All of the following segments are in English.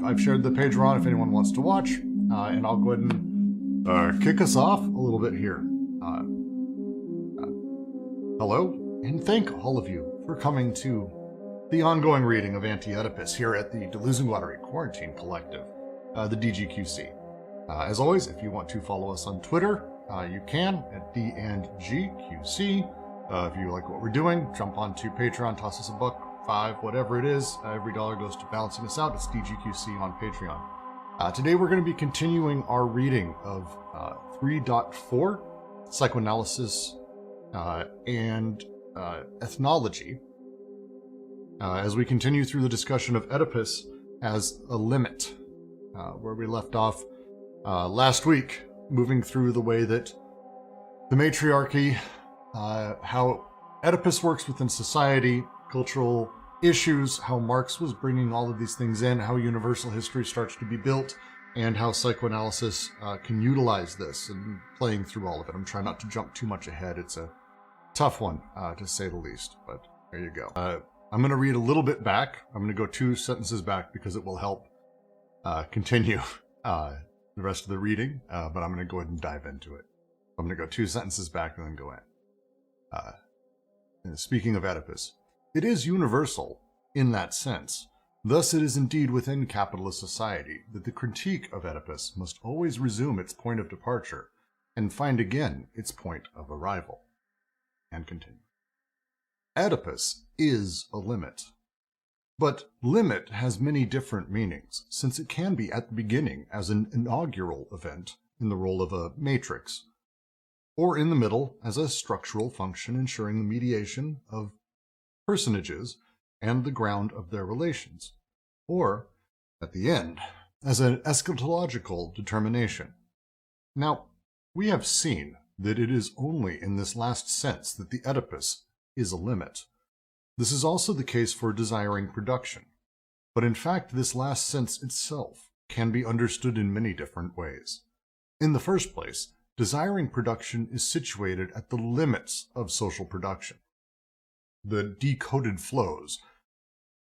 I've shared the Patreon if anyone wants to watch, and I'll go ahead and kick us off a little bit here. Hello, and thank all of you for coming to the ongoing reading of Anti-Oedipus here at the Delusionguatery Quarantine Collective, the DGQC. As always, if you want to follow us on Twitter, you can at D&GQC. If you like what we're doing, jump onto Patreon, toss us a buck, $5, whatever it is. Every dollar goes to balancing us out. It's DGQC on Patreon. Today we're going to be continuing our reading of 3.4, Psychoanalysis and Ethnology, as we continue through the discussion of Oedipus as a limit, where we left off last week, moving through the way that the matriarchy, how Oedipus works within society, cultural issues, how Marx was bringing all of these things in, how universal history starts to be built, and how psychoanalysis can utilize this, and playing through all of it. I'm trying not to jump too much ahead. It's a tough one, to say the least, but there you go. I'm going to read a little bit back. I'm going to go 2 sentences back because it will help continue the rest of the reading, but I'm going to go ahead and dive into it. I'm going to go 2 sentences back and then go in. Speaking of Oedipus, it is universal in that sense. Thus it is indeed within capitalist society that the critique of Oedipus must always resume its point of departure and find again its point of arrival. And continue. Oedipus is a limit. But limit has many different meanings, since it can be at the beginning as an inaugural event in the role of a matrix, or in the middle as a structural function ensuring the mediation of personages and the ground of their relations, or at the end as an eschatological determination. Now, we have seen that it is only in this last sense that the Oedipus is a limit. This is also the case for desiring production, but in fact this last sense itself can be understood in many different ways. In the first place, desiring production is situated at the limits of social production, the decoded flows,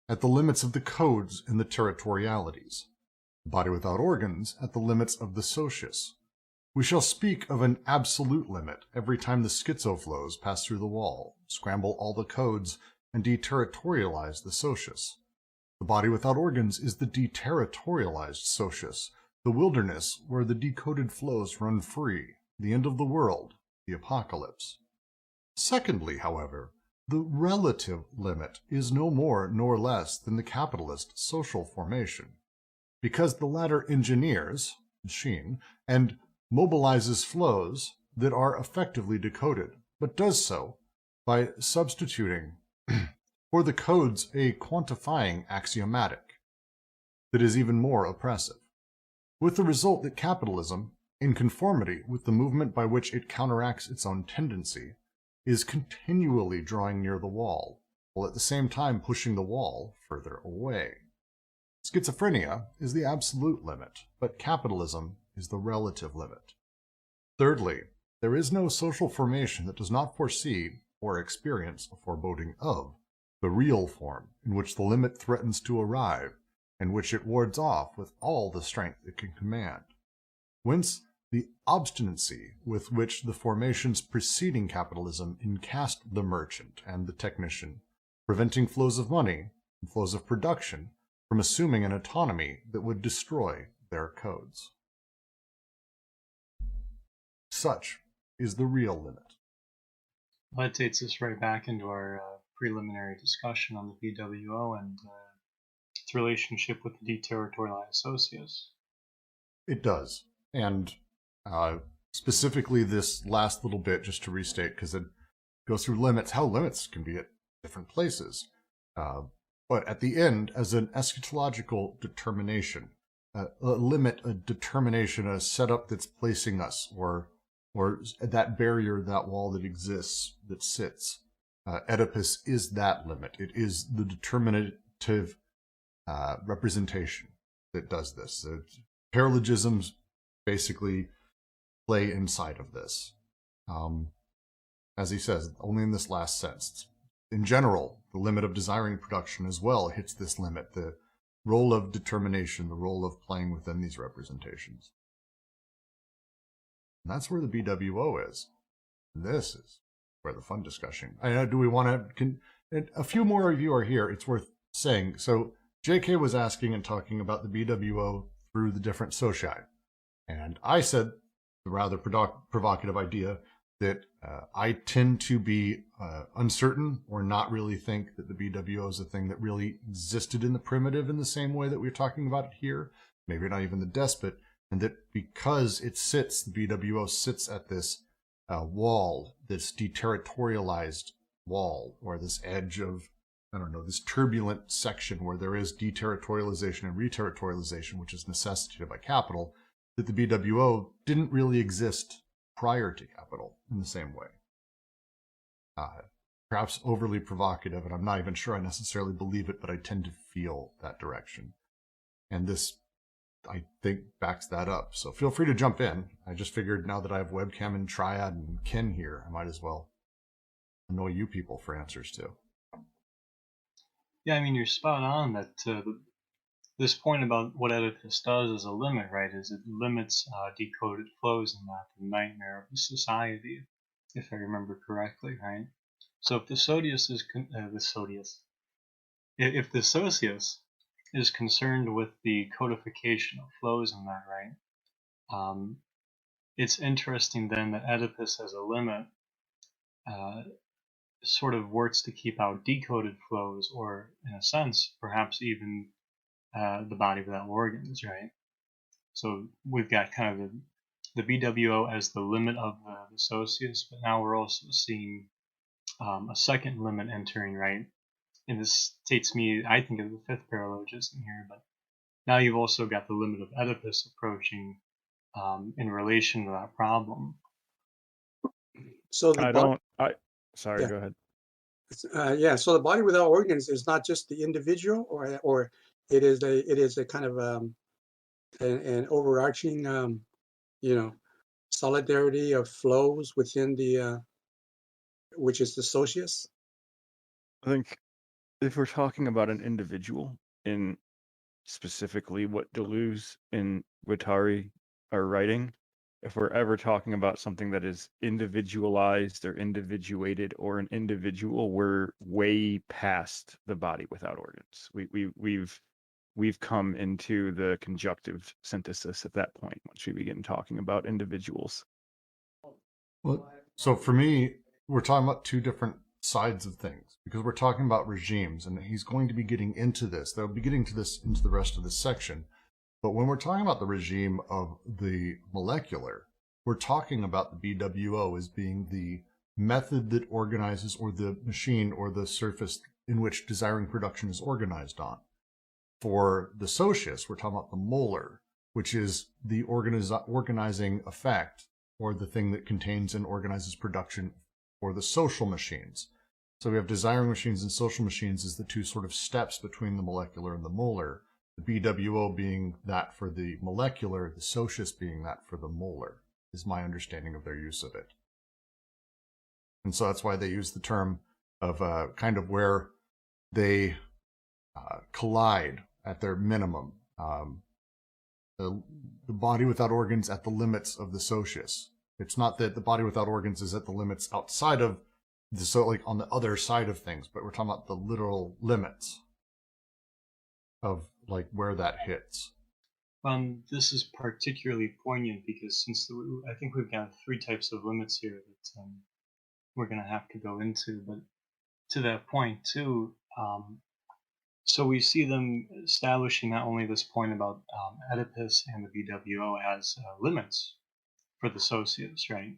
at the limits of the codes and the territorialities, the body without organs at the limits of the socius. We shall speak of an absolute limit every time the schizoflows pass through the wall, scramble all the codes, and deterritorialize the socius. The body without organs is the deterritorialized socius, the wilderness where the decoded flows run free, the end of the world, the apocalypse. Secondly, however, the relative limit is no more nor less than the capitalist social formation, because the latter engineers, machine, and mobilizes flows that are effectively decoded, but does so by substituting for the codes a quantifying axiomatic that is even more oppressive, with the result that capitalism, in conformity with the movement by which it counteracts its own tendency, is continually drawing near the wall, while at the same time pushing the wall further away. Schizophrenia is the absolute limit, but capitalism is the relative limit. Thirdly, there is no social formation that does not foresee or experience a foreboding of the real form in which the limit threatens to arrive, and which it wards off with all the strength it can command. Whence the obstinacy with which the formations preceding capitalism encast the merchant and the technician, preventing flows of money and flows of production from assuming an autonomy that would destroy their codes. Such is the real limit. Well, that takes us right back into our preliminary discussion on the BWO and its relationship with the deterritorialized socius. It does. And specifically this last little bit, just to restate, because it goes through limits, how limits can be at different places. But at the end, as an eschatological determination, a limit, a determination, a setup that's placing us, or that barrier, that wall that exists, that sits. Oedipus is that limit. It is the determinative representation that does this. Paralogisms basically play inside of this. As he says, only in this last sense. In general, the limit of desiring production as well hits this limit. The role of determination, the role of playing within these representations. And that's where the BWO is. This is where the fun discussion. I know. Do we want to? A few more of you are here. It's worth saying. So J.K. was asking and talking about the BWO through the different soci, and I said the rather provocative idea that I tend to be uncertain or not really think that the BWO is a thing that really existed in the primitive in the same way that we're talking about it here. Maybe not even the despot, and that because it sits, the BWO sits at this wall, this deterritorialized wall, or this edge of, I don't know, this turbulent section where there is deterritorialization and reterritorialization, which is necessitated by capital, that the BWO didn't really exist prior to capital in the same way. Perhaps overly provocative, and I'm not even sure I necessarily believe it, but I tend to feel that direction. And this, I think, backs that up. So feel free to jump in. I just figured now that I have Webcam and Triad and Ken here, I might as well annoy you people for answers too. Yeah, I mean, you're spot on that this point about what Oedipus does as a limit, right, is it limits decoded flows in that, the nightmare of the society, if I remember correctly, right? So if the Sodius is if the Socius is concerned with the codification of flows in that, right, it's interesting then that Oedipus as a limit sort of works to keep out decoded flows, or in a sense, perhaps even the body without organs, right? So we've got kind of the BWO as the limit of the Socius, but now we're also seeing a second limit entering, right? And this takes me, I think, of the fifth paralogism here, but now you've also got the limit of Oedipus approaching in relation to that problem. So the Sorry, yeah. go ahead. Yeah. So the body without organs is not just the individual, or it is a kind of an overarching, solidarity of flows within the which is the socius. I think if we're talking about an individual, in specifically what Deleuze and Guattari are writing, if we're ever talking about something that is individualized or individuated or an individual, we're way past the body without organs. We've come into the conjunctive synthesis at that point once we begin talking about individuals. Well, so for me, we're talking about two different sides of things, because we're talking about regimes, and he's going to be getting into this. They'll be getting to this into the rest of this section. But when we're talking about the regime of the molecular, we're talking about the BWO as being the method that organizes, or the machine or the surface in which desiring production is organized on. For the socius, we're talking about the molar, which is the organizing effect, or the thing that contains and organizes production for the social machines. So we have desiring machines and social machines as the two sort of steps between the molecular and the molar. The BWO being that for the molecular, the socius being that for the molar, is my understanding of their use of it. And so that's why they use the term of kind of where they collide at their minimum. The body without organs at the limits of the socius. It's not that the body without organs is at the limits outside of the, so like on the other side of things, but we're talking about the literal limits of like where that hits. This is particularly poignant because I think we've got three types of limits here that we're going to have to go into, but to that point too, so we see them establishing not only this point about Oedipus and the BWO as limits for the socius, right,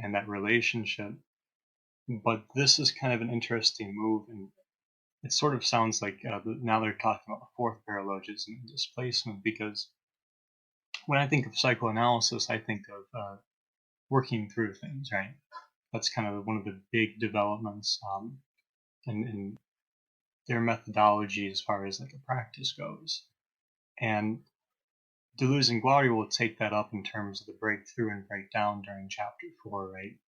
and that relationship, but this is kind of an interesting move, and it sort of sounds like now they're talking about the fourth paralogism and displacement, because when I think of psychoanalysis, I think of working through things, right? That's kind of one of the big developments in their methodology as far as like a practice goes. And Deleuze and Guattari will take that up in terms of the breakthrough and breakdown during chapter 4, right?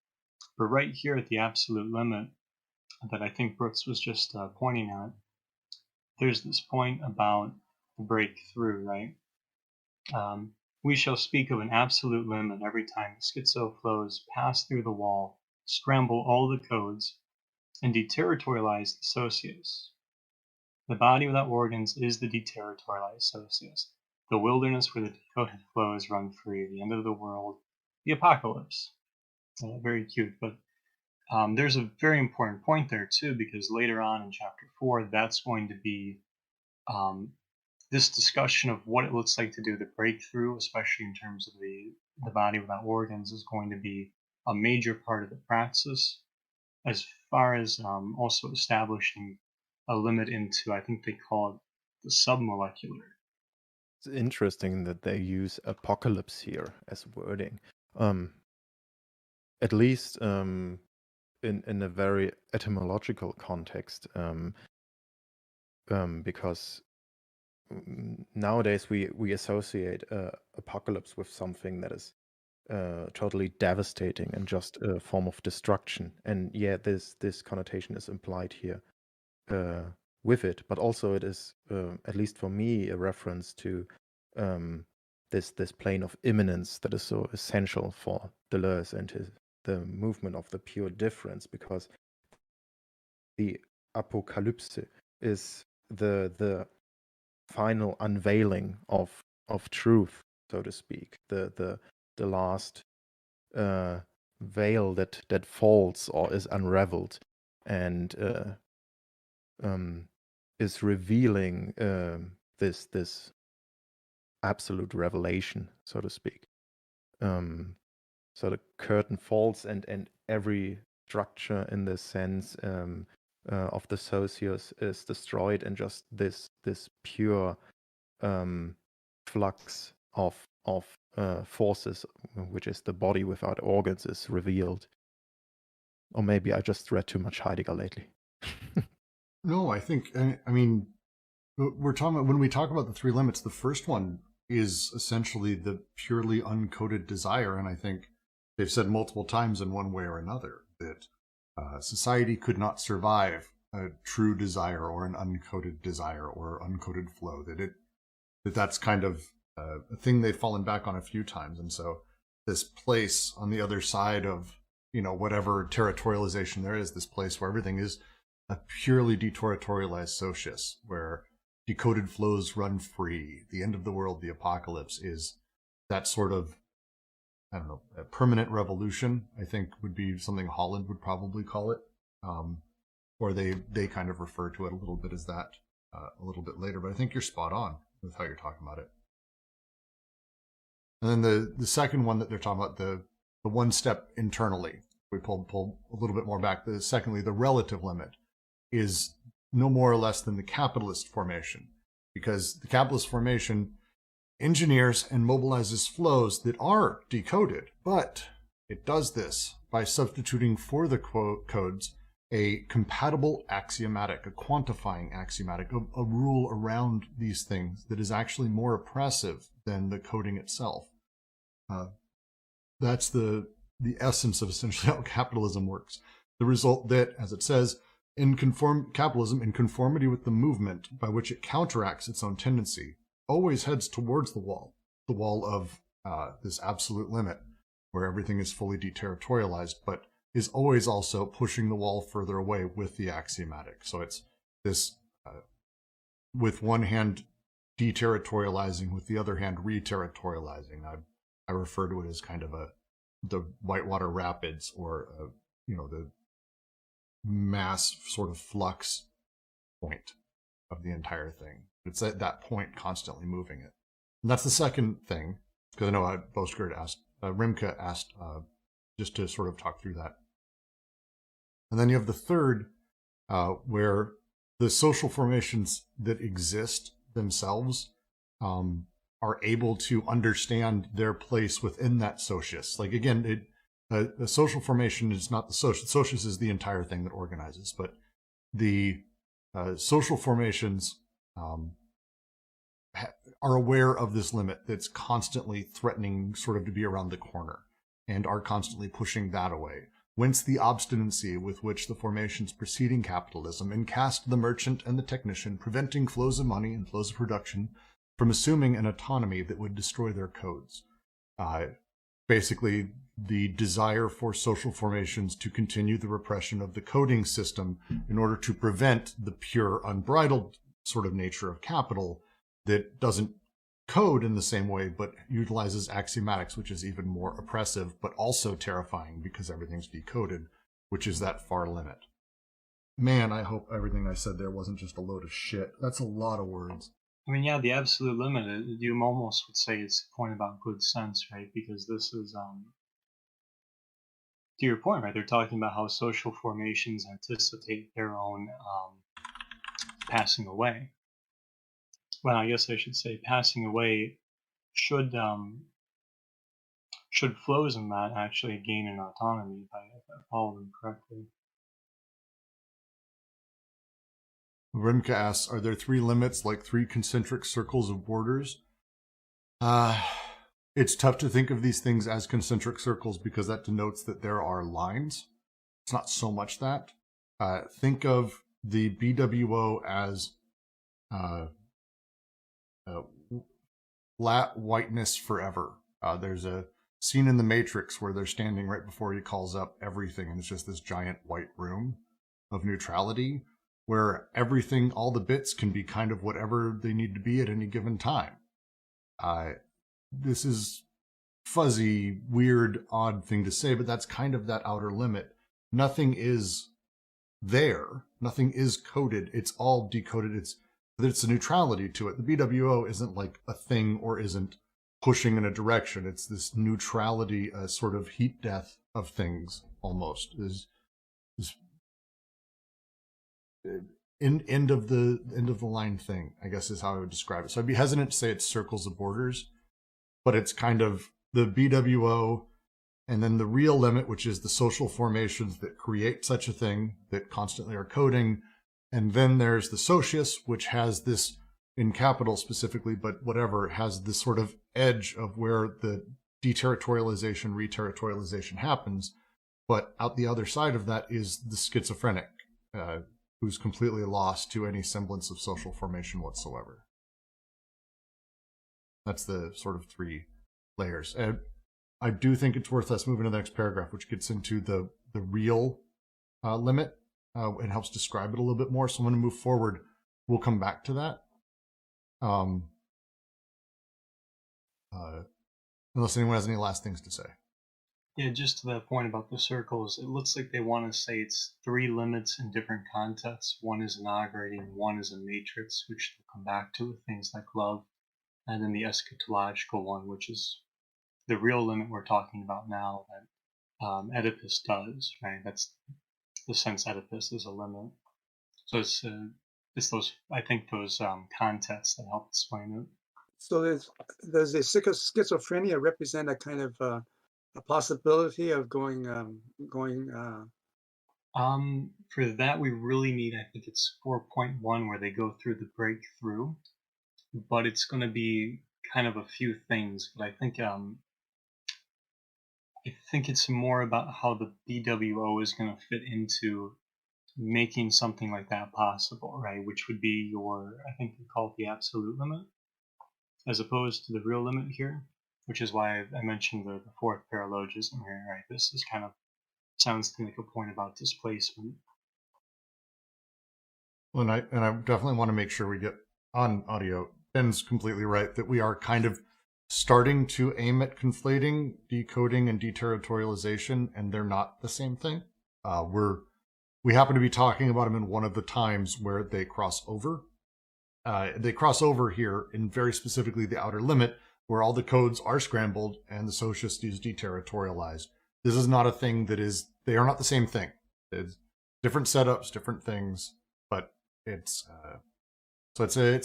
But right here at the absolute limit that I think Brooks was just pointing at, there's this point about the breakthrough, right? We shall speak of an absolute limit every time the schizo flows pass through the wall, scramble all the codes, and deterritorialize the socius. The body without organs is the deterritorialized socius, the wilderness where the decoded flows run free, the end of the world, the apocalypse. Very cute, but there's a very important point there too, because later on in chapter 4, that's going to be this discussion of what it looks like to do the breakthrough, especially in terms of the body without organs, is going to be a major part of the praxis, as far as also establishing a limit into, I think they call it the submolecular. It's interesting that they use apocalypse here as wording. At least in a very etymological context, because nowadays we associate apocalypse with something that is totally devastating and just a form of destruction. And yeah, this connotation is implied here with it, but also it is, at least for me, a reference to this plane of immanence that is so essential for Deleuze and the movement of the pure difference, because the apocalypse is the final unveiling of truth, so to speak, the last veil that falls or is unraveled and is revealing this absolute revelation, so to speak. So the curtain falls and every structure in this sense of the socius is destroyed, and just this pure flux of forces, which is the body without organs, is revealed. Or maybe I just read too much Heidegger lately. No, I think, I mean, we're talking about, when we talk about the three limits, the first one is essentially the purely uncoded desire. And I think they've said multiple times in one way or another that society could not survive a true desire or an uncoded desire or uncoded flow, that's kind of a thing they've fallen back on a few times. And so this place on the other side of, whatever territorialization there is, this place where everything is a purely deterritorialized socius, where decoded flows run free, the end of the world, the apocalypse, is that sort of, I don't know, a permanent revolution, I think would be something Holland would probably call it. Or they kind of refer to it a little bit as that a little bit later, but I think you're spot on with how you're talking about it. And then the second one that they're talking about, the one step internally, we pull a little bit more back. Secondly, the relative limit is no more or less than the capitalist formation, because the capitalist formation engineers and mobilizes flows that are decoded, but it does this by substituting for the codes a compatible axiomatic, a quantifying axiomatic, a rule around these things that is actually more oppressive than the coding itself. That's the essence of essentially how capitalism works. The result that, as it says, capitalism, in conformity with the movement by which it counteracts its own tendency, always heads towards the wall of this absolute limit, where everything is fully deterritorialized, but is always also pushing the wall further away with the axiomatic. So it's this, with one hand deterritorializing, with the other hand reterritorializing. I refer to it as kind of the Whitewater Rapids, or the mass sort of flux point of the entire thing. It's at that point constantly moving it. And that's the second thing, because I know Rimke asked just to sort of talk through that. And then you have the third, where the social formations that exist themselves are able to understand their place within that socius. Like, again, the social formation is not the socius. Socius is the entire thing that organizes, but the social formations are aware of this limit that's constantly threatening sort of to be around the corner, and are constantly pushing that away. whence the obstinacy with which the formations preceding capitalism encast the merchant and the technician, preventing flows of money and flows of production from assuming an autonomy that would destroy their codes. Basically, the desire for social formations to continue the repression of the coding system in order to prevent the pure, unbridled sort of nature of capital that doesn't code in the same way, but utilizes axiomatics, which is even more oppressive, but also terrifying because everything's decoded, which is that far limit. Man, I hope everything I said there wasn't just a load of shit. That's a lot of words. I mean, yeah, the absolute limit, you almost would say it's a point about good sense, right? Because this is, to your point, right? They're talking about how social formations anticipate their own passing away. Well, I guess I should say passing away should flows in that actually gain an autonomy, if I follow them correctly. Rimka asks, are there 3 limits like 3 concentric circles of borders? It's tough to think of these things as concentric circles because that denotes that there are lines. It's not so much that. Think of the BWO as flat whiteness forever. There's a scene in The Matrix where they're standing right before he calls up everything, and it's just this giant white room of neutrality where everything, all the bits can be kind of whatever they need to be at any given time. This is fuzzy, weird, odd thing to say, but that's kind of that outer limit. Nothing is there. Nothing is coded. It's all decoded. It's a neutrality to it. The BWO isn't like a thing or isn't pushing in a direction. It's this neutrality, a sort of heat death of things almost. Is end of the line thing, I guess is how I would describe it. So I'd be hesitant to say it's circles of borders, but it's kind of the BWO and then the real limit, which is the social formations that create such a thing that constantly are coding. And then there's the socius, which has this, in capital specifically, but whatever, has this sort of edge of where the deterritorialization, reterritorialization happens. But out the other side of that is the schizophrenic, who's completely lost to any semblance of social formation whatsoever. That's the sort of 3 layers. And I do think it's worth us moving to the next paragraph, which gets into the real limit. It helps describe it a little bit more. So I'm going to move forward. We'll come back to that. Unless anyone has any last things to say. Yeah, just to that point about the circles, it looks like they want to say it's 3 limits in different contexts. One is inaugurating, one is a matrix, which they'll come back to with things like love, and then the eschatological one, which is the real limit we're talking about now that Oedipus does, right? That's the sense Oedipus is a limit. So it's those, I think, those contexts that help explain it. So does the schizophrenia represent a kind of a possibility of going For that, we really need, I think it's 4.1 where they go through the breakthrough, but it's going to be kind of a few things. But I think it's more about how the BWO is going to fit into making something like that possible, right? Which would be I think you call it the absolute limit, as opposed to the real limit here, which is why I mentioned the 4th paralogism here, right? This is kind of sounds to me like a point about displacement. Well, and I definitely want to make sure we get on audio. Ben's completely right that we are kind of starting to aim at conflating decoding and deterritorialization, and they're not the same thing. We happen to be talking about them in one of the times where they cross over. They cross over here in very specifically the outer limit, where all the codes are scrambled and the sociist is deterritorialized. This is not a thing they are not the same thing. It's different setups, different things, but it's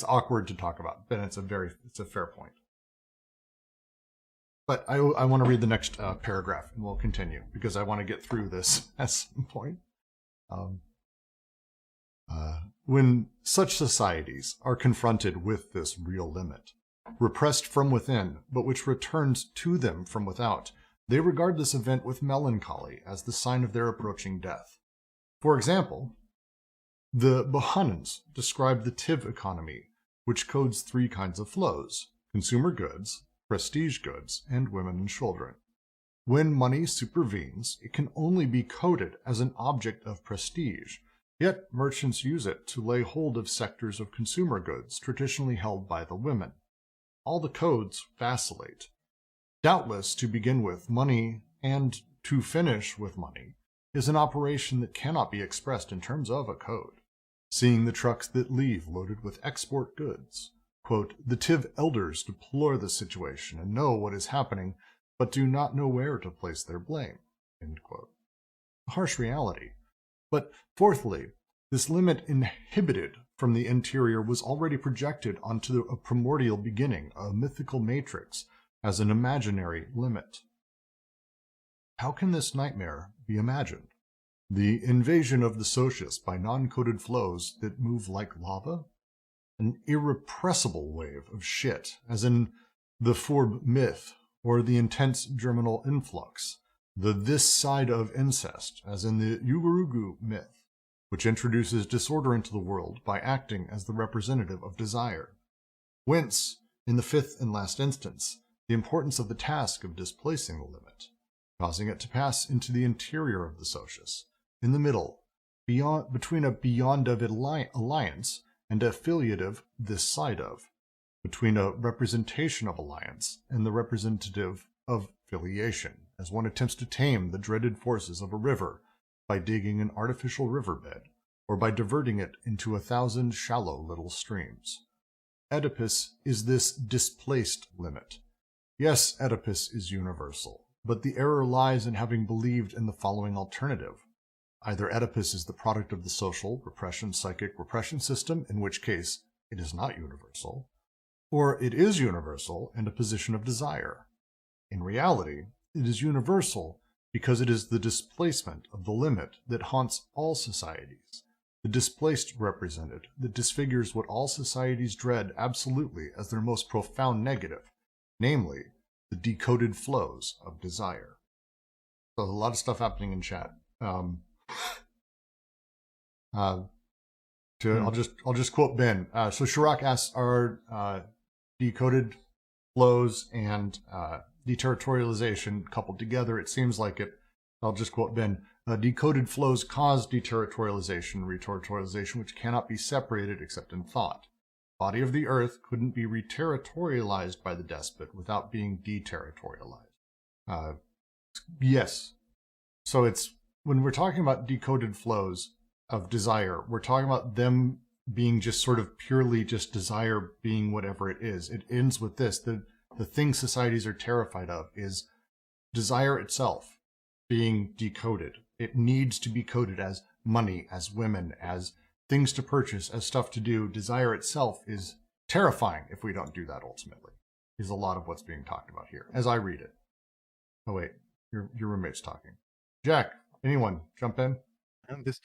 awkward to talk about. But it's a fair point. But I want to read the next paragraph, and we'll continue because I want to get through this at some point. When such societies are confronted with this real limit, repressed from within, but which returns to them from without, They regard this event with melancholy as the sign of their approaching death. For example, the Bohannans describe the Tiv economy, which codes 3 kinds of flows: consumer goods, prestige goods, and women and children. When money supervenes, it can only be coded as an object of prestige, yet merchants use it to lay hold of sectors of consumer goods traditionally held by the women. All the codes vacillate. Doubtless, to begin with, money, and to finish with money, is an operation that cannot be expressed in terms of a code. Seeing the trucks that leave loaded with export goods, quote, the Tiv elders deplore the situation and know what is happening, but do not know where to place their blame, end quote. A harsh reality. But fourthly, this limit inhibited from the interior was already projected onto a primordial beginning, a mythical matrix, as an imaginary limit. How can this nightmare be imagined? The invasion of the socius by non-coded flows that move like lava? An irrepressible wave of shit, as in the Forb myth, or the intense germinal influx, the this side of incest, as in the Yugurugu myth, which introduces disorder into the world by acting as the representative of desire. Whence, in the fifth and last instance, the importance of the task of displacing the limit, causing it to pass into the interior of the socius, in the middle, between a beyond of alliance and affiliative this side of, between a representation of alliance and the representative of filiation, as one attempts to tame the dreaded forces of a river by digging an artificial riverbed, or by diverting it into 1,000 shallow little streams. Oedipus is this displaced limit. Yes, Oedipus is universal, but the error lies in having believed in the following alternative. Either Oedipus is the product of the social, repression, psychic repression system, in which case it is not universal, or it is universal and a position of desire. In reality, it is universal because it is the displacement of the limit that haunts all societies, the displaced represented that disfigures what all societies dread absolutely as their most profound negative, namely, the decoded flows of desire. So a lot of stuff happening in chat. I'll just quote Ben. So Shirak asks, are decoded flows and deterritorialization coupled together? It seems like it. I'll just quote Ben. Decoded flows cause deterritorialization, reterritorialization, which cannot be separated except in thought. Body of the earth couldn't be reterritorialized by the despot without being deterritorialized. Yes. So it's, when we're talking about decoded flows of desire, we're talking about them being just sort of purely just desire being whatever it is. It ends with this. The thing societies are terrified of is desire itself being decoded. It needs to be coded as money, as women, as things to purchase, as stuff to do. Desire itself is terrifying if we don't do that ultimately, is a lot of what's being talked about here, as I read it. Oh wait, your roommate's talking. Jack, anyone, jump in? And this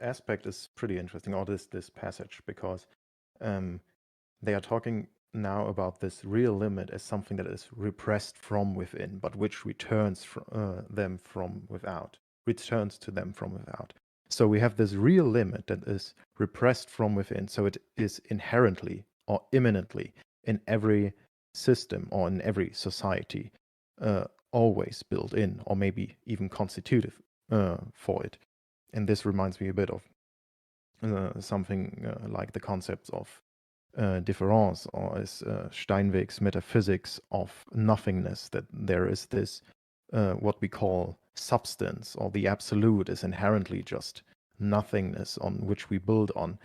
aspect is pretty interesting, or this passage, because they are talking now about this real limit as something that is repressed from within, but which returns them from without, returns to them from without. So we have this real limit that is repressed from within. So it is inherently or imminently in every system or in every society, always built in, or maybe even constitutive for it. And this reminds me a bit of something like the concepts of difference, or as Steinweg's metaphysics of nothingness, that there is this what we call substance, or the absolute is inherently just nothingness on which we build on.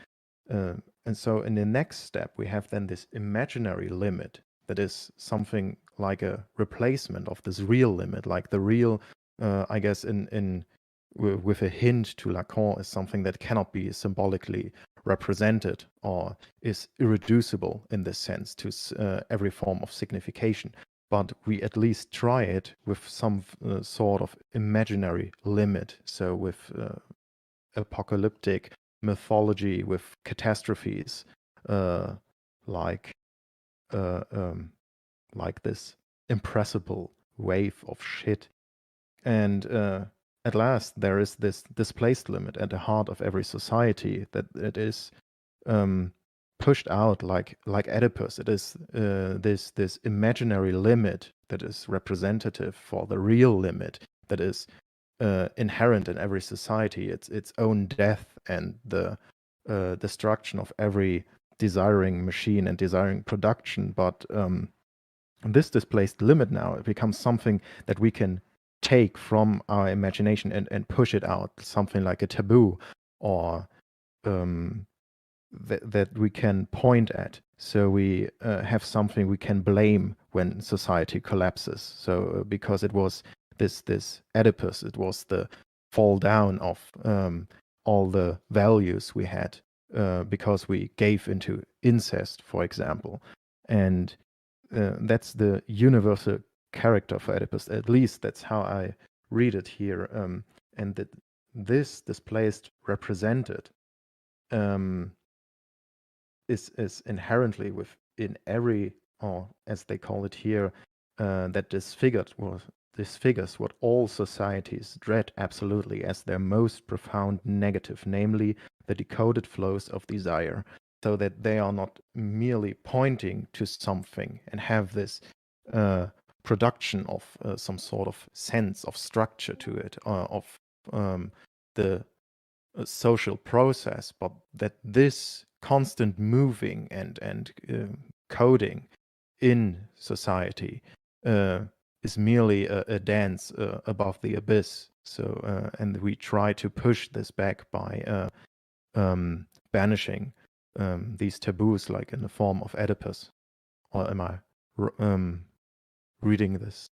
And so in the next step, we have then this imaginary limit that is something like a replacement of this real limit, like the real, I guess, with a hint to Lacan, is something that cannot be symbolically represented or is irreducible in this sense to every form of signification. But we at least try it with some sort of imaginary limit. So with apocalyptic mythology, with catastrophes, like this impressible wave of shit. And at last, there is this displaced limit at the heart of every society that it is pushed out like Oedipus. It is this imaginary limit that is representative for the real limit that is inherent in every society. It's its own death and the destruction of every desiring machine and desiring production. But this displaced limit now, it becomes something that we can take from our imagination and push it out, something like a taboo, or that we can point at. So we have something we can blame when society collapses. So because it was this Oedipus, it was the fall down of all the values we had because we gave into incest, for example. And that's the universal character for Oedipus. At least that's how I read it here. And that this displaced represented is inherently within every, or as they call it here, that disfigures what all societies dread absolutely as their most profound negative, namely the decoded flows of desire, so that they are not merely pointing to something and have this production of some sort of sense of structure to it, of the social process, but that this constant moving and coding in society is merely a dance above the abyss. So, and we try to push this back by banishing these taboos, like in the form of Oedipus. Or am I reading this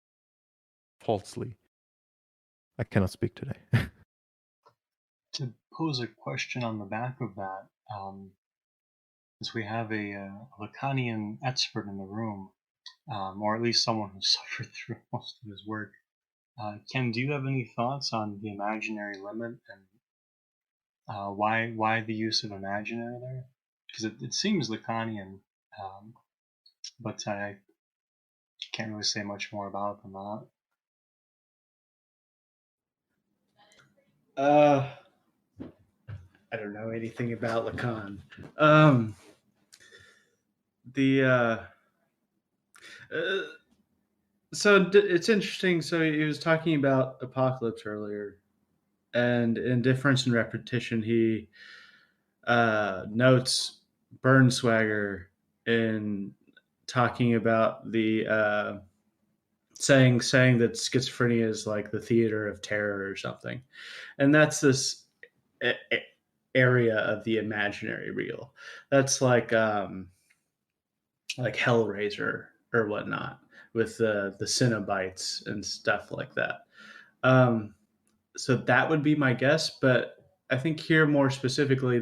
falsely? I cannot speak today. To pose a question on the back of that, since we have a Lacanian expert in the room, or at least someone who suffered through most of his work, Ken, do you have any thoughts on the imaginary limit and why the use of imaginary there? Because it seems Lacanian, but I can't really say much more about it than that. I don't know anything about Lacan. So it's interesting. So he was talking about apocalypse earlier, and in Difference and Repetition, he notes Bernswagger in talking about the saying that schizophrenia is like the theater of terror or something, and that's this area of the imaginary real. That's like Hellraiser or whatnot with the Cenobites and stuff like that. So that would be my guess, but I think here more specifically,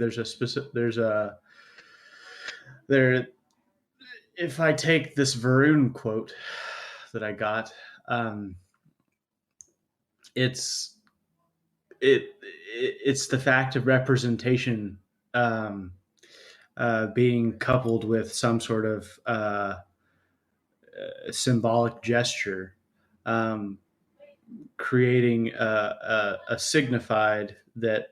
if I take this Varun quote that I got, it's the fact of representation being coupled with some sort of symbolic gesture, creating a signified that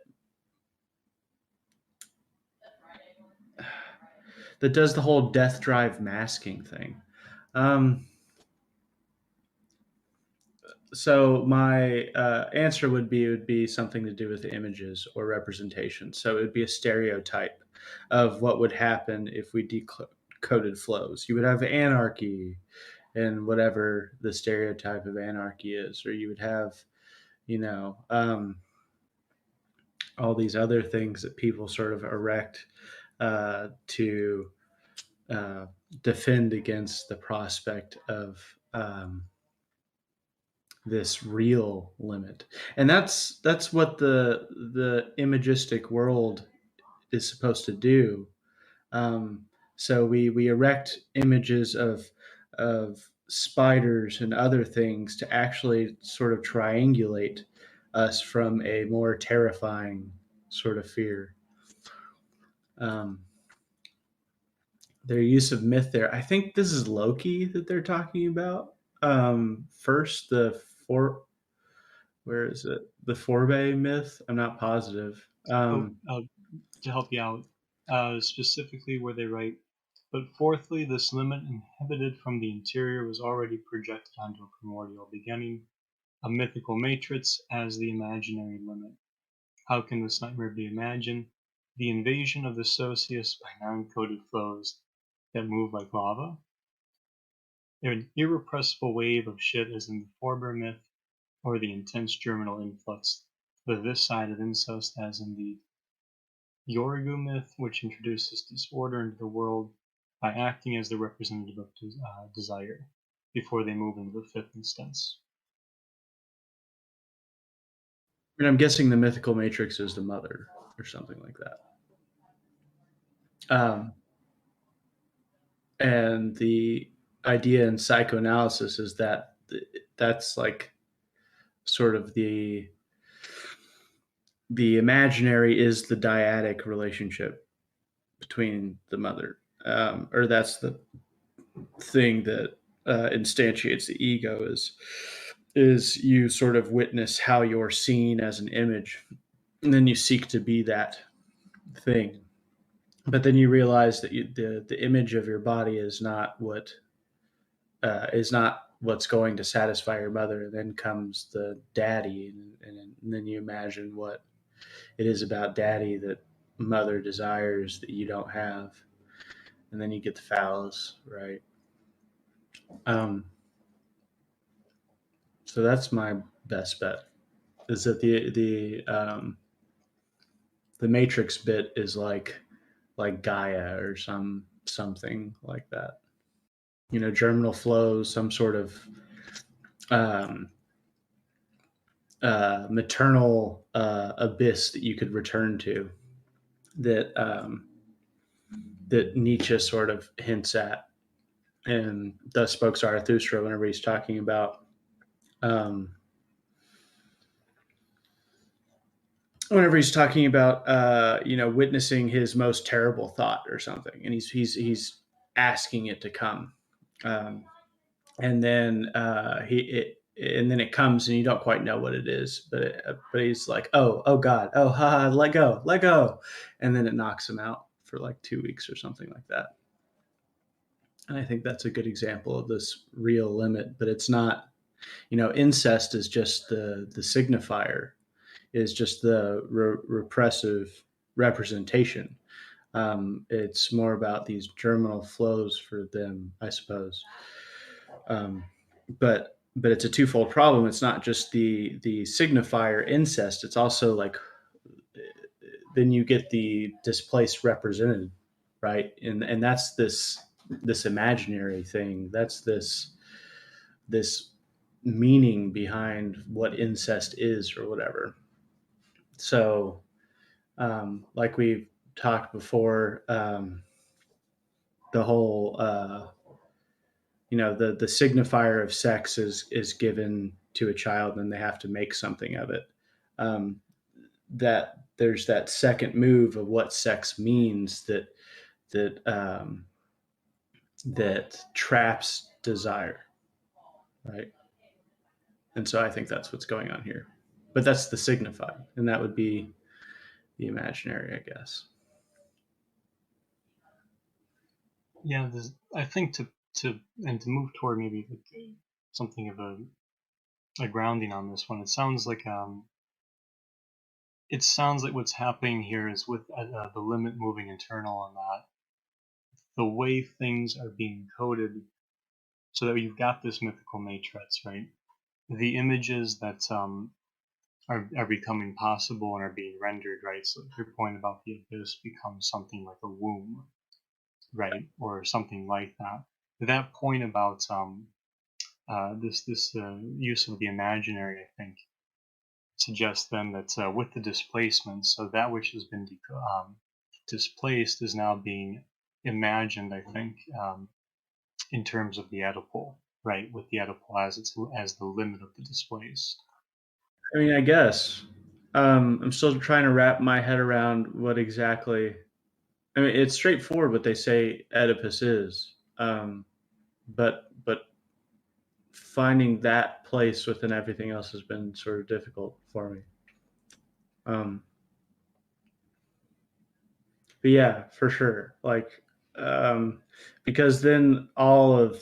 does the whole death drive masking thing. So my answer would be something to do with the images or representation. So it would be a stereotype of what would happen if we decoded flows. You would have anarchy and whatever the stereotype of anarchy is, or you would have, all these other things that people sort of erect to defend against the prospect of this real limit. And that's what the imagistic world is supposed to do. So we erect images of spiders and other things to actually sort of triangulate us from a more terrifying sort of fear. Their use of myth there. I think this is Loki that they're talking about. First, where is it? The Forbay myth? I'm not positive. To help you out, specifically where they write, but fourthly, this limit inhibited from the interior was already projected onto a primordial beginning, a mythical matrix as the imaginary limit. How can this nightmare be imagined? The invasion of the Socius by non-coded flows that move like lava? An irrepressible wave of shit as in the Forbay myth, or the intense germinal influx of this side of incest as in the Yorgu myth, which introduces disorder into the world by acting as the representative of desire, before they move into the fifth instance. I mean, I'm guessing the mythical matrix is the mother or something like that. And the idea in psychoanalysis is that that's like sort of the imaginary is the dyadic relationship between the mother, or that's the thing that instantiates the ego is you sort of witness how you're seen as an image, and then you seek to be that thing. But then you realize that the image of your body is not what's going to satisfy your mother. And then comes the daddy, and then you imagine what it is about daddy that mother desires that you don't have, and then you get the phallus, right? So that's my best bet. Is that the matrix bit is like Gaia or something like that. Germinal flows, some sort of maternal abyss that you could return to, that that Nietzsche sort of hints at, and thus spoke Zarathustra whenever he's talking about witnessing his most terrible thought or something, and he's asking it to come, and then it comes, and you don't quite know what it is, but he's like, oh God, oh ha, let go, and then it knocks him out for like 2 weeks or something like that. And I think that's a good example of this real limit, but it's not. Incest is just the signifier, is just the repressive representation. It's more about these germinal flows for them, I suppose. But it's a twofold problem. It's not just the signifier incest. It's also like then you get the displaced represented, right? And that's this imaginary thing. That's this meaning behind what incest is or whatever. So, like we've talked before, the whole the signifier of sex is given to a child, and they have to make something of it. That there's that second move of what sex means that traps desire, right? And so I think that's what's going on here. But that's the signified, and that would be the imaginary, I guess. Yeah, I think to move toward maybe like something of a grounding on this one. It sounds like what's happening here is with the limit moving internal on that, the way things are being coded, so that you've got this mythical matrix, right? The images that are becoming possible and are being rendered, right? So your point about the abyss becomes something like a womb, right, or something like that. That point about this use of the imaginary, I think, suggests then that with the displacement, so that which has been displaced is now being imagined, I think, in terms of the Oedipal, right? With the Oedipal as the limit of the displaced. I mean, I guess I'm still trying to wrap my head around what exactly. I mean, it's straightforward what they say Oedipus is, but finding that place within everything else has been sort of difficult for me. But yeah, for sure. Like, because then all of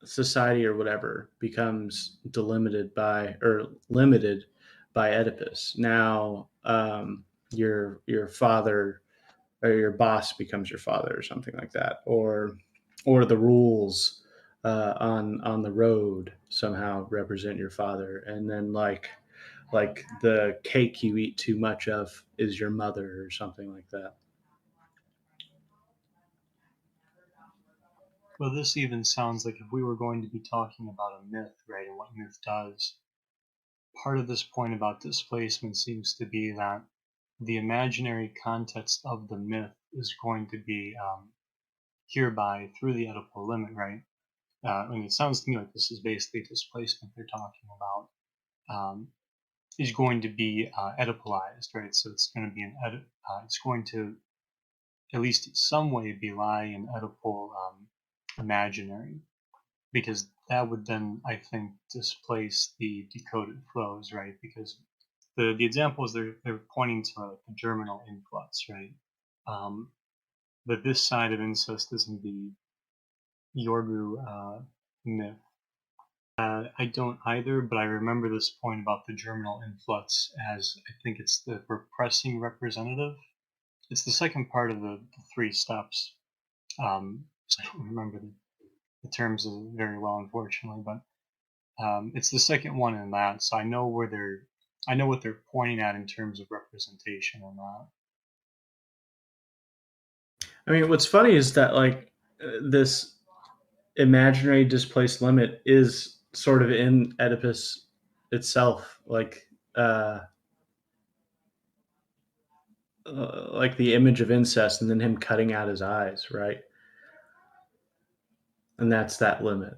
society or whatever becomes delimited by or limited by Oedipus. Now, your father or your boss becomes your father or something like that, or the rules on the road somehow represent your father, and then like the cake you eat too much of is your mother or something like that. Well, this even sounds like if we were going to be talking about a myth, right, and what myth does, part of this point about displacement seems to be that the imaginary context of the myth is going to be hereby through the Oedipal limit, right? And it sounds to me like this is basically displacement they're talking about. Is going to be Oedipalized, right? So it's going to be it's going to at least in some way belie an Oedipal imaginary, because that would then, I think, displace the decoded flows, right? Because the examples they're pointing to are like the germinal influx, right? But this side of incest is in the Yorgu myth. I don't either, but I remember this point about the germinal influx as I think it's the repressing representative. It's the second part of the three steps. So I don't remember the terms very well, unfortunately, but it's the second one in that. So I know what they're pointing at in terms of representation in that. I mean, what's funny is that like this imaginary displaced limit is sort of in Oedipus itself, like the image of incest, and then him cutting out his eyes, right? And that's that limit.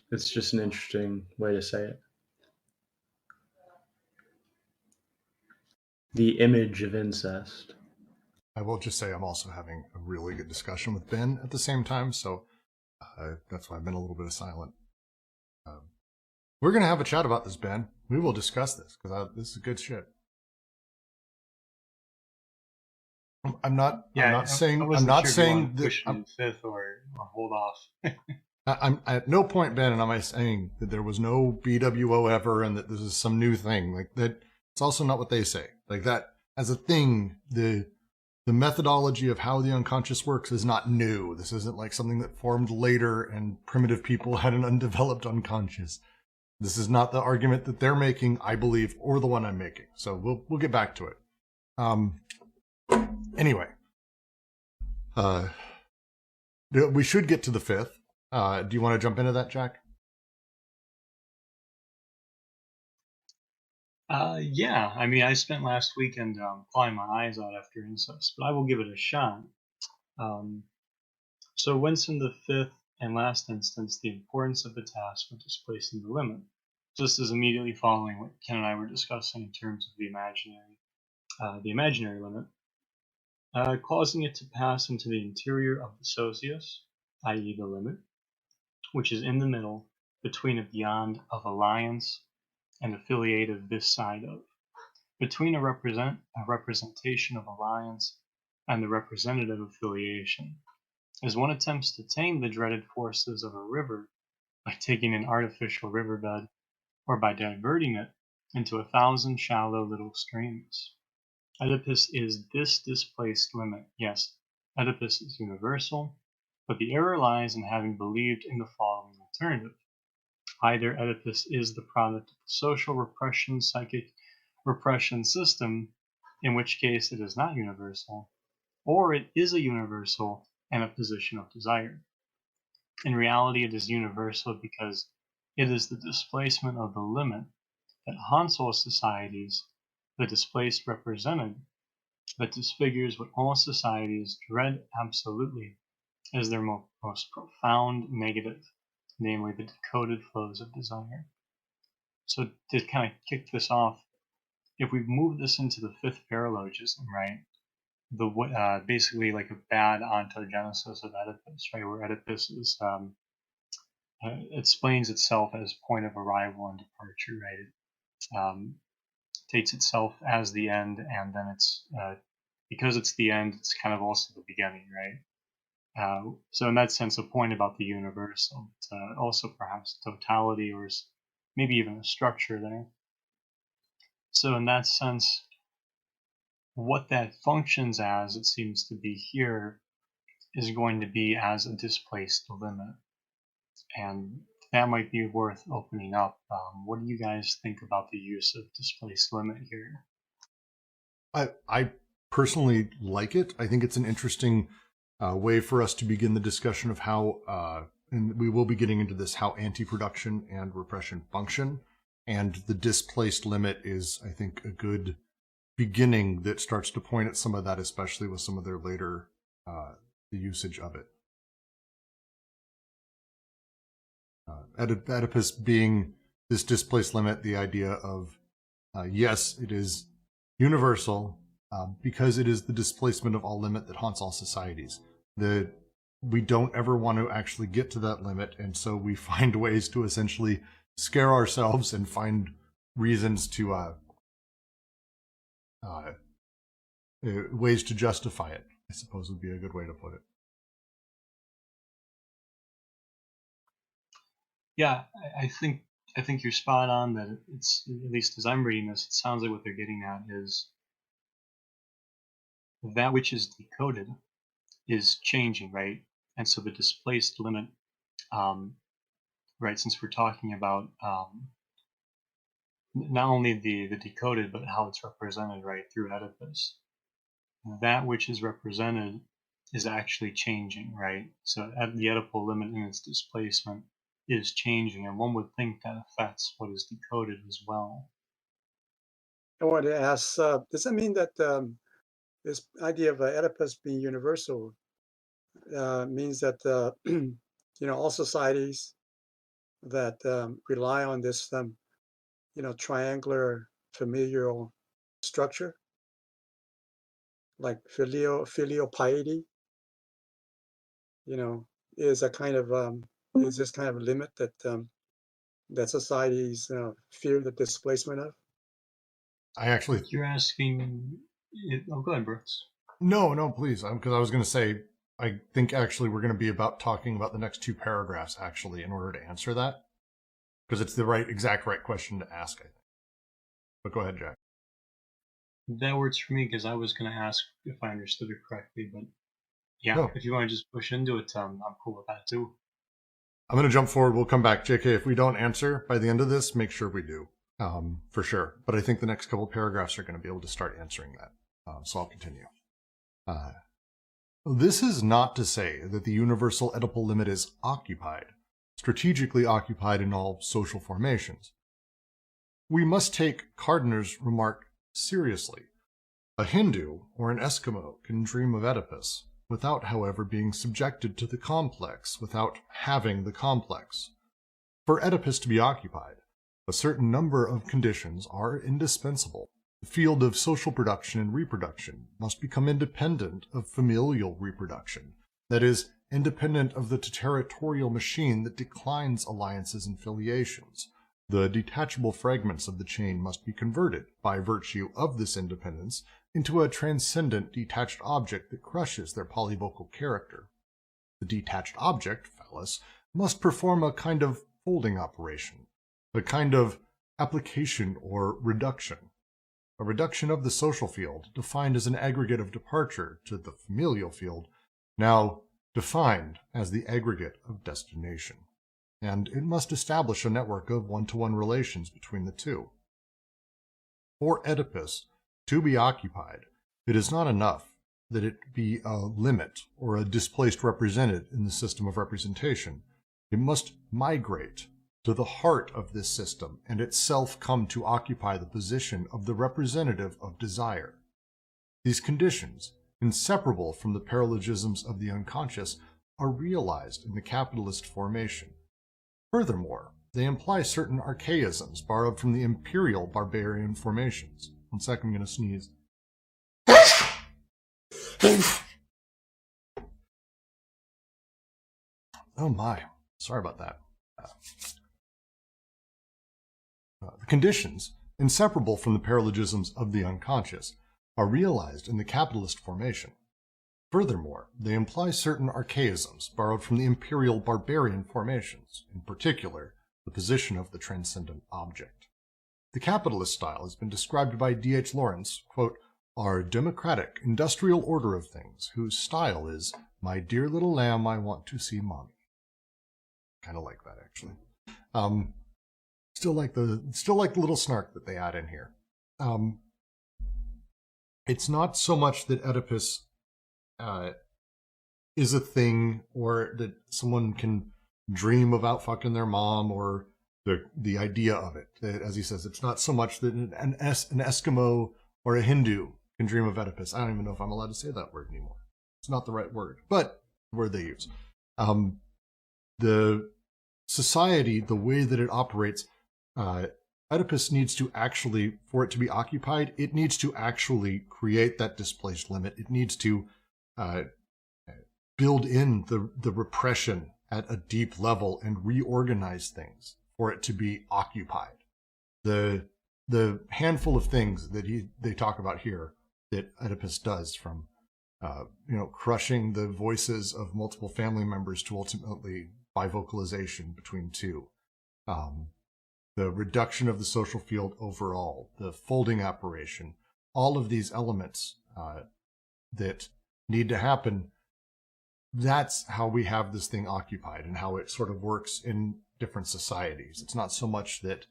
It's just an interesting way to say it. The image of incest. I will just say I'm also having a really good discussion with Ben at the same time, so that's why I've been a little bit silent. We're going to have a chat about this, Ben. We will discuss this, because this is good shit. I'm not saying that push it in fifth or hold off. I'm at no point, Ben, and am I saying that there was no BWO ever and that this is some new thing. Like that, it's also not what they say. Like that as a thing, the methodology of how the unconscious works is not new. This isn't like something that formed later and primitive people had an undeveloped unconscious. This is not the argument that they're making, I believe, or the one I'm making. So we'll get back to it. Anyway, we should get to the fifth. Do you want to jump into that, Jack? Yeah. I mean, I spent last weekend clawing my eyes out after incest, but I will give it a shot. So whence in the fifth and last instance the importance of the task of displacing the limit, just as immediately following what Ken and I were discussing in terms of the imaginary limit, causing it to pass into the interior of the socius, i.e. the limit, which is in the middle between a beyond of alliance and affiliative this side of, between a representation of alliance and the representative affiliation, as one attempts to tame the dreaded forces of a river by taking an artificial riverbed or by diverting it into 1,000 shallow little streams. Oedipus is this displaced limit. Yes, Oedipus is universal, but the error lies in having believed in the following alternative. Either Oedipus is the product of the social repression, psychic repression system, in which case it is not universal, or it is a universal and a position of desire. In reality, it is universal because it is the displacement of the limit that haunts all societies, the displaced represented, that disfigures what all societies dread absolutely as their most profound negative, namely the decoded flows of desire. So to kind of kick this off, if we move this into the fifth paralogism, right, basically like a bad ontogenesis of Oedipus, right? Where Oedipus is explains itself as point of arrival and departure, right? It takes itself as the end, and then it's because it's the end, it's kind of also the beginning, right? So in that sense, a point about the universal. It's also perhaps totality, or maybe even a structure there. So in that sense, what that functions as, it seems to be here, is going to be as a displaced limit. And that might be worth opening up. What do you guys think about the use of displaced limit here? I personally like it. I think it's an interesting way for us to begin the discussion of how, and we will be getting into this, how anti-production and repression function. And the displaced limit is, I think, a good beginning that starts to point at some of that, especially with some of their later the usage of it. Oedipus being this displaced limit, the idea of, yes, it is universal because it is the displacement of all limit that haunts all societies. We don't ever want to actually get to that limit, and so we find ways to essentially scare ourselves and find reasons to ways to justify it, I suppose would be a good way to put it. Yeah, I think you're spot on that it's, at least as I'm reading this, it sounds like what they're getting at is that which is decoded is changing, right? And so the displaced limit, right, since we're talking about not only the decoded, but how it's represented, right, through Oedipus, that which is represented is actually changing, right? So at the Oedipal limit in its displacement is changing, and one would think that affects what is decoded as well. I wanted to ask, does that mean that this idea of Oedipus being universal means that all societies that rely on this triangular familial structure, like filial piety, is a kind of is this kind of limit that that societies fear the displacement of? You're asking. Oh, go ahead, Brooks. No, please, because I was going to say, I think actually we're going to be talking about the next two paragraphs actually in order to answer that, because it's the exact right question to ask, I think. But go ahead, Jack. That works for me, because I was going to ask if I understood it correctly, but yeah, No. If you want to just push into it, I'm cool with that too. I'm going to jump forward. We'll come back. JK, if we don't answer by the end of this, make sure we do, for sure. But I think the next couple paragraphs are going to be able to start answering that. So I'll continue. This is not to say that the universal Oedipal limit is occupied, strategically occupied in all social formations. We must take Gardner's remark seriously. A Hindu or an Eskimo can dream of Oedipus, without, however, being subjected to the complex, without having the complex. For Oedipus to be occupied, a certain number of conditions are indispensable. The field of social production and reproduction must become independent of familial reproduction, that is, independent of the territorial machine that declines alliances and filiations. The detachable fragments of the chain must be converted, by virtue of this independence, into a transcendent detached object that crushes their polyvocal character. The detached object, phallus, must perform a kind of folding operation, a kind of application or reduction. A reduction of the social field, defined as an aggregate of departure, to the familial field, now defined as the aggregate of destination. And it must establish a network of one-to-one relations between the two. For Oedipus to be occupied, it is not enough that it be a limit or a displaced represented in the system of representation. It must migrate to the heart of this system and itself come to occupy the position of the representative of desire. These conditions, inseparable from the paralogisms of the unconscious, are realized in the capitalist formation. Furthermore, they imply certain archaisms borrowed from the imperial barbarian formations. 1 second, I'm going to sneeze. Oh my, sorry about that. The conditions, inseparable from the paralogisms of the unconscious, are realized in the capitalist formation. Furthermore, they imply certain archaisms borrowed from the imperial barbarian formations, in particular, the position of the transcendent object. The capitalist style has been described by D.H. Lawrence, quote, our democratic, industrial order of things, whose style is, my dear little lamb, I want to see mommy. Kind of like that, actually. Still like the little snark that they add in here. It's not so much that Oedipus is a thing, or that someone can dream about fucking their mom, or the idea of it. As he says, it's not so much that an Eskimo or a Hindu can dream of Oedipus. I don't even know if I'm allowed to say that word anymore. It's not the right word, but the word they use. The society, the way that it operates, Oedipus needs to actually, for it to be occupied, it needs to actually create that displaced limit. It needs to build in the repression at a deep level and reorganize things for it to be occupied. The handful of things that they talk about here that Oedipus does, from crushing the voices of multiple family members to ultimately bivocalization between two, the reduction of the social field overall, the folding operation, all of these elements that need to happen. That's how we have this thing occupied and how it sort of works in different societies. It's not so much that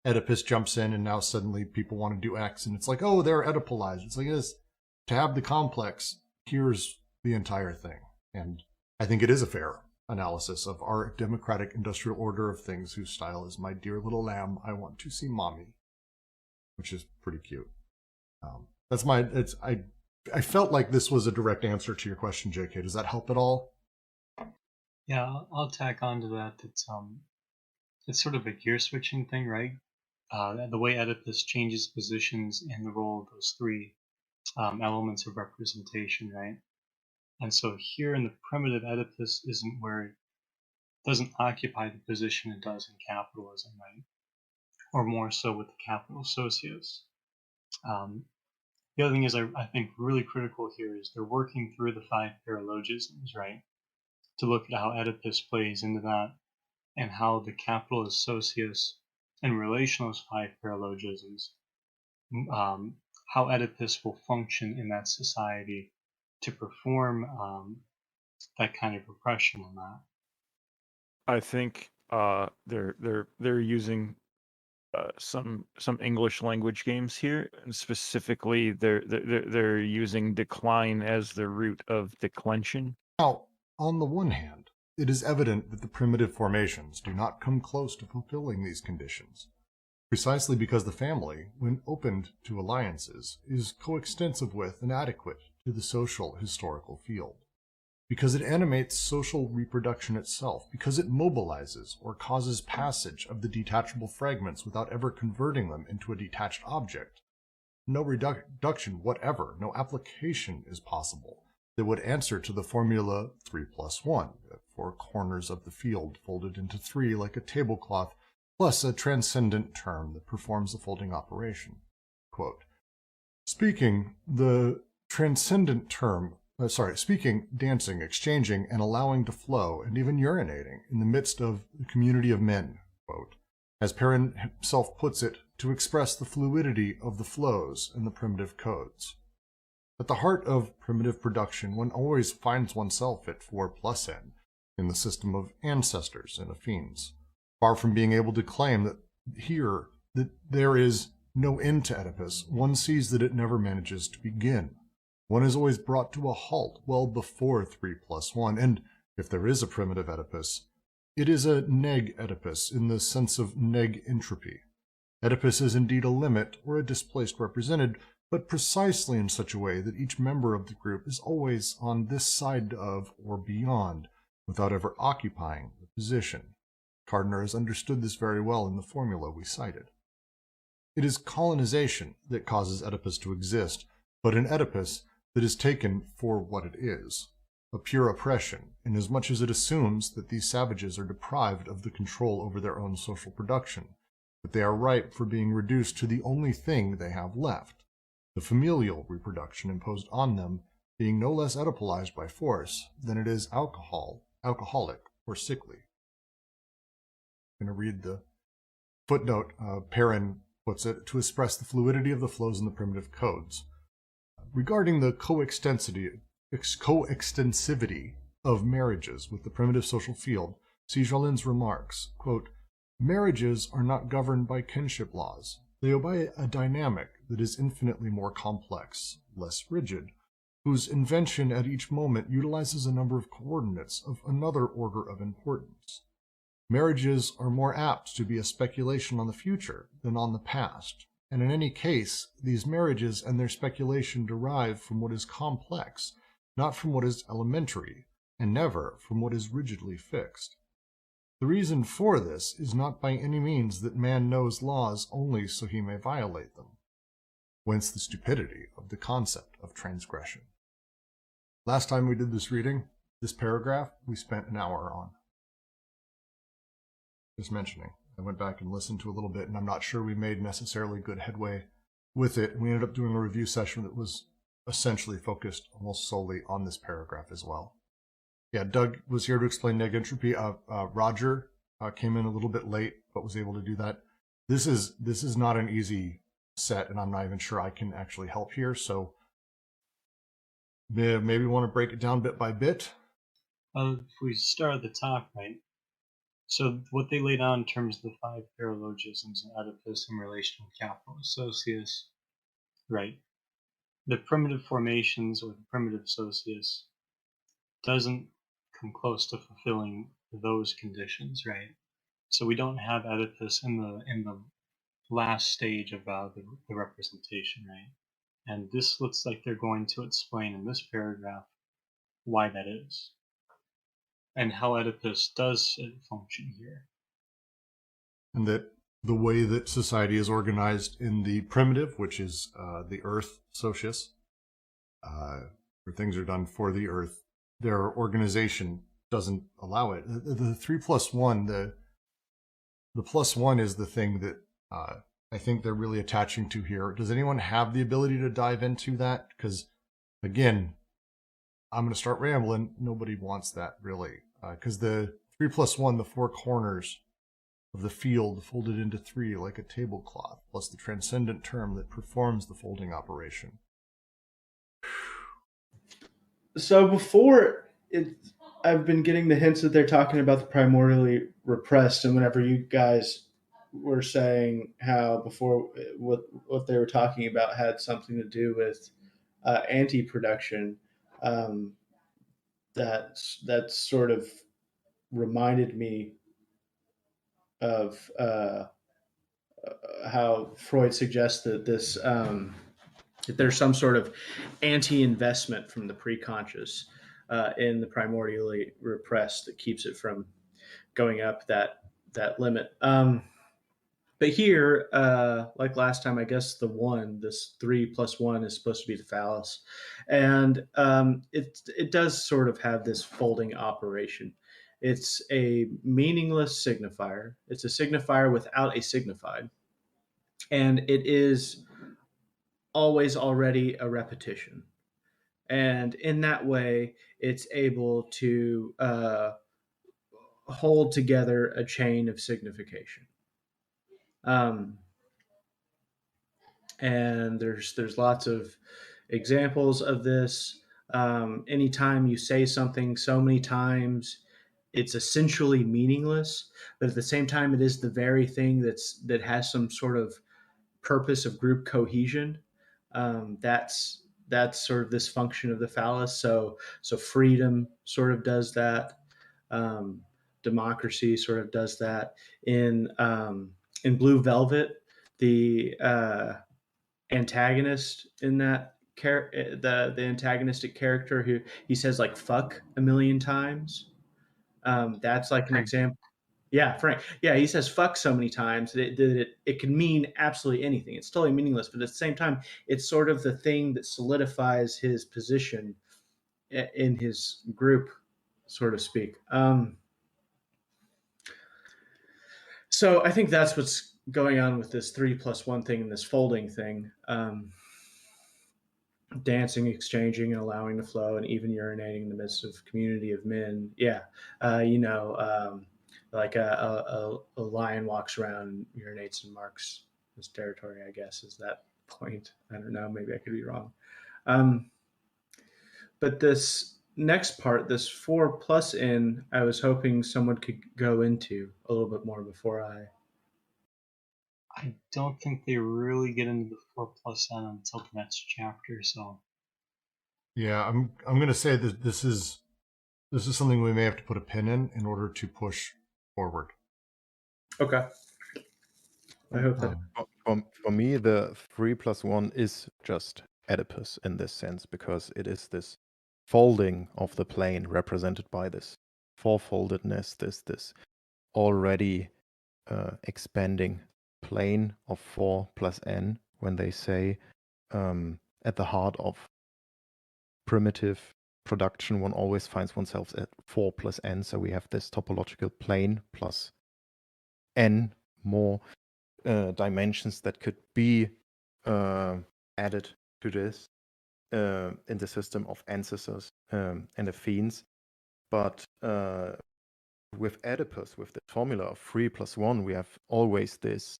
Oedipus jumps in and now suddenly people want to do X and it's like, oh, they're Oedipalized. It's like this. To have the complex, here's the entire thing. And I think it is a fair analysis of our democratic industrial order of things, whose style is my dear little lamb, I want to see mommy, which is pretty cute. I felt like this was a direct answer to your question, JK. Does that help at all? Yeah, I'll tack on to that. It's sort of a gear switching thing, right? The way Oedipus changes positions in the role of those three elements of representation, right? And so here in the primitive, Oedipus isn't where it doesn't occupy the position it does in capitalism, right? Or more so with the capital socios. The other thing is, I think really critical here is they're working through the 5 paralogisms, right? To look at how Oedipus plays into that, and how the capitalist socius in relation to those 5 paralogisms, how Oedipus will function in that society to perform that kind of repression on that. I think they're using some English language games here, and specifically they're using decline as the root of declension. Now, on the one hand, it is evident that the primitive formations do not come close to fulfilling these conditions, precisely because the family, when opened to alliances, is coextensive with and adequate to the social historical field, because it animates social reproduction itself, because it mobilizes or causes passage of the detachable fragments without ever converting them into a detached object. No reduction whatever, no application is possible that would answer to the formula 3 + 1, 4 corners of the field folded into 3 like a tablecloth, plus a transcendent term that performs the folding operation. Quote, speaking, dancing, exchanging, and allowing to flow, and even urinating in the midst of the community of men, quote, as Perrin himself puts it, to express the fluidity of the flows and the primitive codes. At the heart of primitive production, one always finds oneself at 4 + n, in the system of ancestors and affines, far from being able to claim that there is no end to Oedipus. One sees that it never manages to begin. One is always brought to a halt well before 3 + 1, and if there is a primitive Oedipus, it is a Neg Oedipus in the sense of Neg Entropy. Oedipus is indeed a limit or a displaced represented, but precisely in such a way that each member of the group is always on this side of or beyond, without ever occupying the position. Gardner has understood this very well in the formula we cited. It is colonization that causes Oedipus to exist, but in Oedipus, that is taken for what it is, a pure oppression, inasmuch as it assumes that these savages are deprived of the control over their own social production, that they are ripe for being reduced to the only thing they have left, the familial reproduction imposed on them being no less oedipalized by force than it is alcoholic, or sickly. I'm going to read the footnote. Perrin puts it, to express the fluidity of the flows in the primitive codes. Regarding the coextensivity of marriages with the primitive social field, see Jalin's remarks, quote, marriages are not governed by kinship laws. They obey a dynamic that is infinitely more complex, less rigid, whose invention at each moment utilizes a number of coordinates of another order of importance. Marriages are more apt to be a speculation on the future than on the past, and in any case, these marriages and their speculation derive from what is complex, not from what is elementary, and never from what is rigidly fixed. The reason for this is not by any means that man knows laws only so he may violate them, whence the stupidity of the concept of transgression. Last time we did this reading, this paragraph, we spent an hour on. Just mentioning. I went back and listened to a little bit, and I'm not sure we made necessarily good headway with it. We ended up doing a review session that was essentially focused almost solely on this paragraph as well. Yeah, Doug was here to explain neg entropy. Roger came in a little bit late, but was able to do that. This is not an easy set, and I'm not even sure I can actually help here. So maybe want to break it down bit by bit. If we start at the top, right? So what they lay down in terms of the 5 paralogisms in Oedipus in relation with capitalist socius, right? The primitive formations or the primitive socius doesn't come close to fulfilling those conditions, right? So we don't have Oedipus in the last stage of the representation, right? And this looks like they're going to explain in this paragraph why that is, and how Oedipus does function here. And that the way that society is organized in the primitive, which is the earth socius, where things are done for the earth, their organization doesn't allow it. The 3+1, the +1 is the thing that I think they're really attaching to here. Does anyone have the ability to dive into that? Because, again, I'm going to start rambling. Nobody wants that, really. Because the 3+1, the 4 corners of the field folded into 3 like a tablecloth, plus the transcendent term that performs the folding operation. So before I've been getting the hints that they're talking about the primordially repressed, and whenever you guys were saying how before what they were talking about had something to do with anti-production, that sort of reminded me of how Freud suggests that this that there's some sort of anti-investment from the preconscious in the primordially repressed that keeps it from going up that limit. But here, like last time, I guess this 3+1 is supposed to be the phallus, and it does sort of have this folding operation. It's a meaningless signifier. It's a signifier without a signified, and it is always already a repetition. And in that way, it's able to hold together a chain of signification. And there's lots of examples of this. Anytime you say something so many times, it's essentially meaningless, but at the same time, it is the very thing that has some sort of purpose of group cohesion. That's sort of this function of the phallus. So freedom sort of does that. Democracy sort of does that. In Blue Velvet, the antagonist in that the antagonistic character who he says like fuck a million times. That's like an example. Yeah, Frank. Yeah, he says fuck so many times that it can mean absolutely anything. It's totally meaningless, but at the same time, it's sort of the thing that solidifies his position in his group, so to speak. So I think that's what's going on with this 3+1 thing and this folding thing. Dancing, exchanging, and allowing the flow, and even urinating in the midst of community of men. Yeah, like a lion walks around and urinates and marks his territory, I guess, is that point. I don't know. Maybe I could be wrong. But this next part, this 4+N, I was hoping someone could go into a little bit more before I don't think they really get into the 4+N until the next chapter. So Yeah, I'm going to say that this is something we may have to put a pin in order to push forward. Okay. I hope that. For me, the 3+1 is just Oedipus in this sense, because it is this folding of the plane represented by this fourfoldedness, this already expanding plane of 4+N, when they say at the heart of primitive production, one always finds oneself at 4+N. So we have this topological plane plus N more dimensions that could be added to this in the system of ancestors and affines. But with Oedipus, with the formula of 3+1, we have always this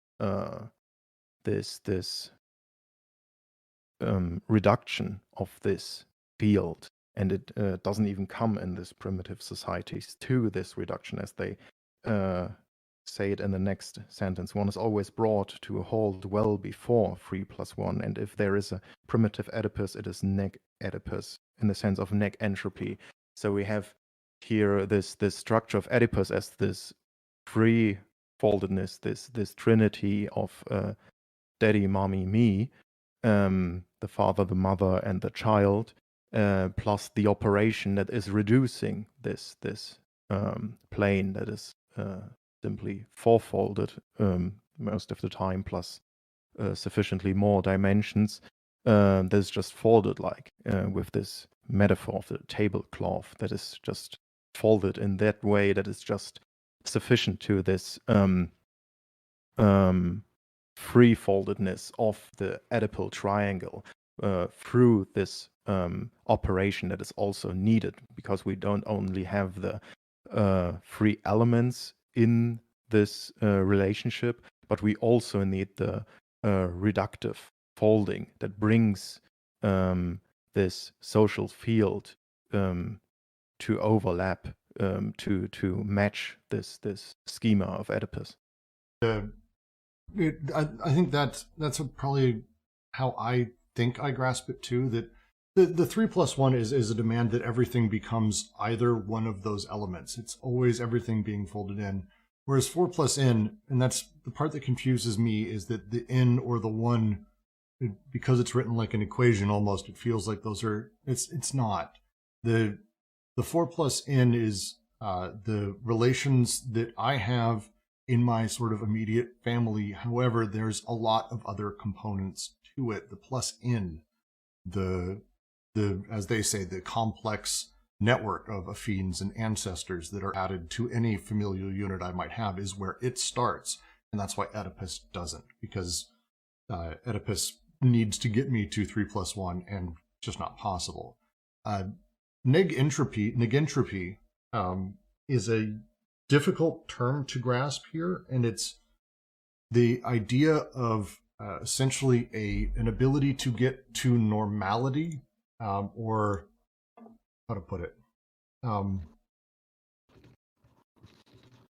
reduction of this field, and it doesn't even come in this primitive societies to this reduction, as they say it in the next sentence. One is always brought to a halt well before 3+1, and if there is a primitive Oedipus, it is Neg Entropy in the sense of Neg Entropy. So we have here this structure of Oedipus as this three-foldedness, this trinity of daddy, mommy, me, the father, the mother, and the child, plus the operation that is reducing this plane that is simply fourfolded most of the time, plus sufficiently more dimensions. That is just folded, like with this metaphor of the tablecloth that is just folded in that way, that is just sufficient to this free-foldedness of the Oedipal triangle through this operation that is also needed, because we don't only have the three elements in this relationship, but we also need the reductive folding that brings this social field to overlap, to match this schema of Oedipus. I think that's probably how I think I grasp it too. That the 3+1 is a demand that everything becomes either one of those elements. It's always everything being folded in. Whereas 4+N, and that's the part that confuses me, is that the N or the 1, because it's written like an equation almost, it feels like those are. It's not. The 4+N is the relations that I have in my sort of immediate family. However, there's a lot of other components to it. The plus in the as they say, the complex network of affines and ancestors that are added to any familial unit I might have is where it starts. And that's why Oedipus doesn't, because Oedipus needs to get me to 3+1, and it's just not possible. Neg Entropy is a difficult term to grasp here, and it's the idea of essentially an ability to get to normality, or how to put it.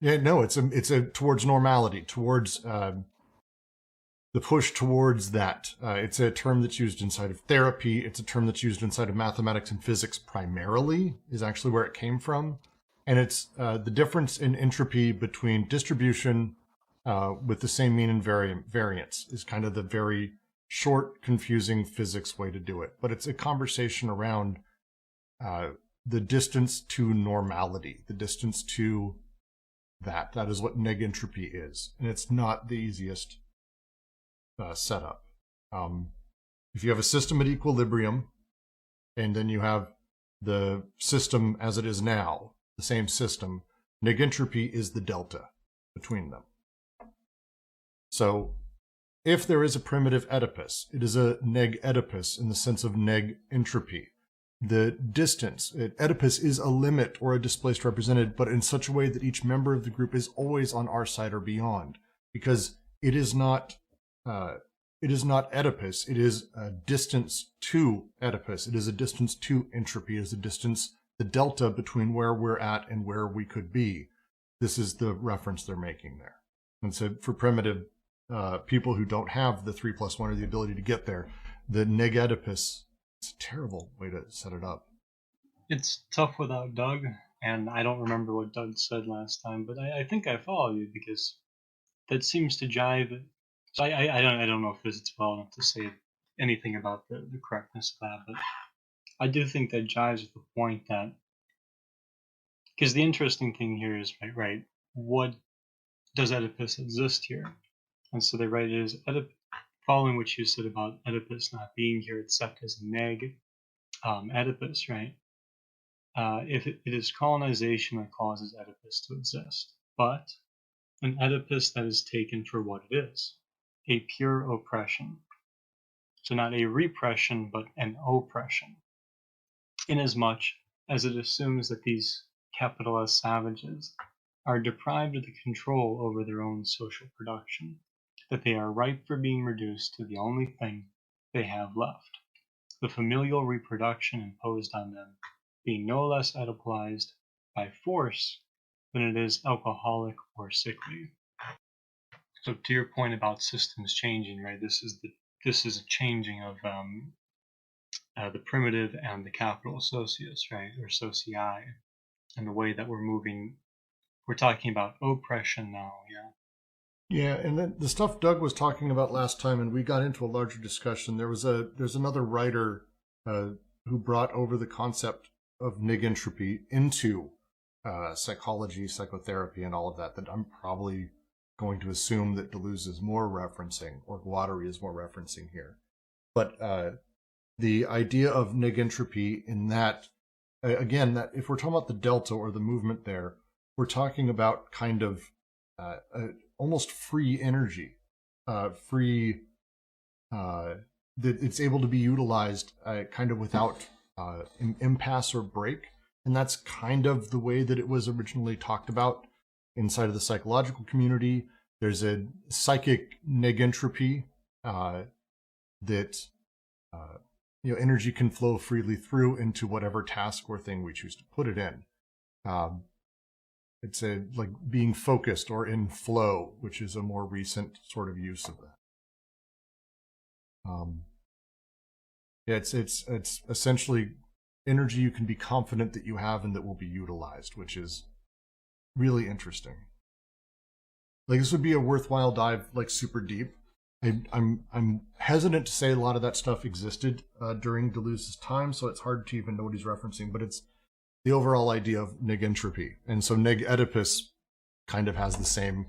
It's a towards normality, towards the push towards that. It's a term that's used inside of therapy. It's a term that's used inside of mathematics and physics primarily, is actually where it came from. And it's the difference in entropy between distribution with the same mean and variance is kind of the very short, confusing physics way to do it. But it's a conversation around the distance to normality, the distance to that. That is what neg entropy is, and it's not the easiest setup. If you have a system at equilibrium, and then you have the system as it is now, the same system, neg entropy is the delta between them. So if there is a primitive Oedipus, it is a neg Oedipus in the sense of neg entropy. The distance, Oedipus is a limit or a displaced represented, but in such a way that each member of the group is always on our side or beyond, because it is not Oedipus, it is a distance to Oedipus, it is a distance to entropy, it is a distance, the delta between where we're at and where we could be. This is the reference they're making there. And so for primitive people who don't have the 3+1 or the ability to get there, the neg Oedipus, it's a terrible way to set it up. It's tough without Doug, and I don't remember what Doug said last time, but I think I follow you, because that seems to jive. So I don't know if it's well enough to say anything about the correctness of that, but I do think that jives with the point that, because the interesting thing here is, right, what does Oedipus exist here? And so they write it as Oedipus, following what you said about Oedipus not being here except as a neg Oedipus, right? If it is colonization that causes Oedipus to exist, but an Oedipus that is taken for what it is, a pure oppression. So not a repression, but an oppression, inasmuch as it assumes that these capital S savages are deprived of the control over their own social production, that they are ripe for being reduced to the only thing they have left, the familial reproduction imposed on them being no less Oedipalized by force than it is alcoholic or sickly. So to your point about systems changing, right? This is a changing of the primitive and the capital socius, right, or socii, and the way that we're moving. We're talking about oppression now, yeah. Yeah, and then the stuff Doug was talking about last time, and we got into a larger discussion. There's another writer who brought over the concept of neg entropy into psychology, psychotherapy, and all of that. That I'm probably going to assume that Deleuze is more referencing, or Guattari is more referencing here. But the idea of neg entropy in that, again, that if we're talking about the delta or the movement there, we're talking about kind of almost free energy, free, that it's able to be utilized kind of without impasse or break. And that's kind of the way that it was originally talked about inside of the psychological community. There's a psychic neg entropy that energy can flow freely through into whatever task or thing we choose to put it in. It's like being focused or in flow, which is a more recent sort of use of that. It's essentially energy you can be confident that you have and that will be utilized, which is really interesting. Like, this would be a worthwhile dive, like super deep. I'm hesitant to say a lot of that stuff existed during Deleuze's time, so it's hard to even know what he's referencing, but it's the overall idea of neg entropy. And so neg Oedipus kind of has the same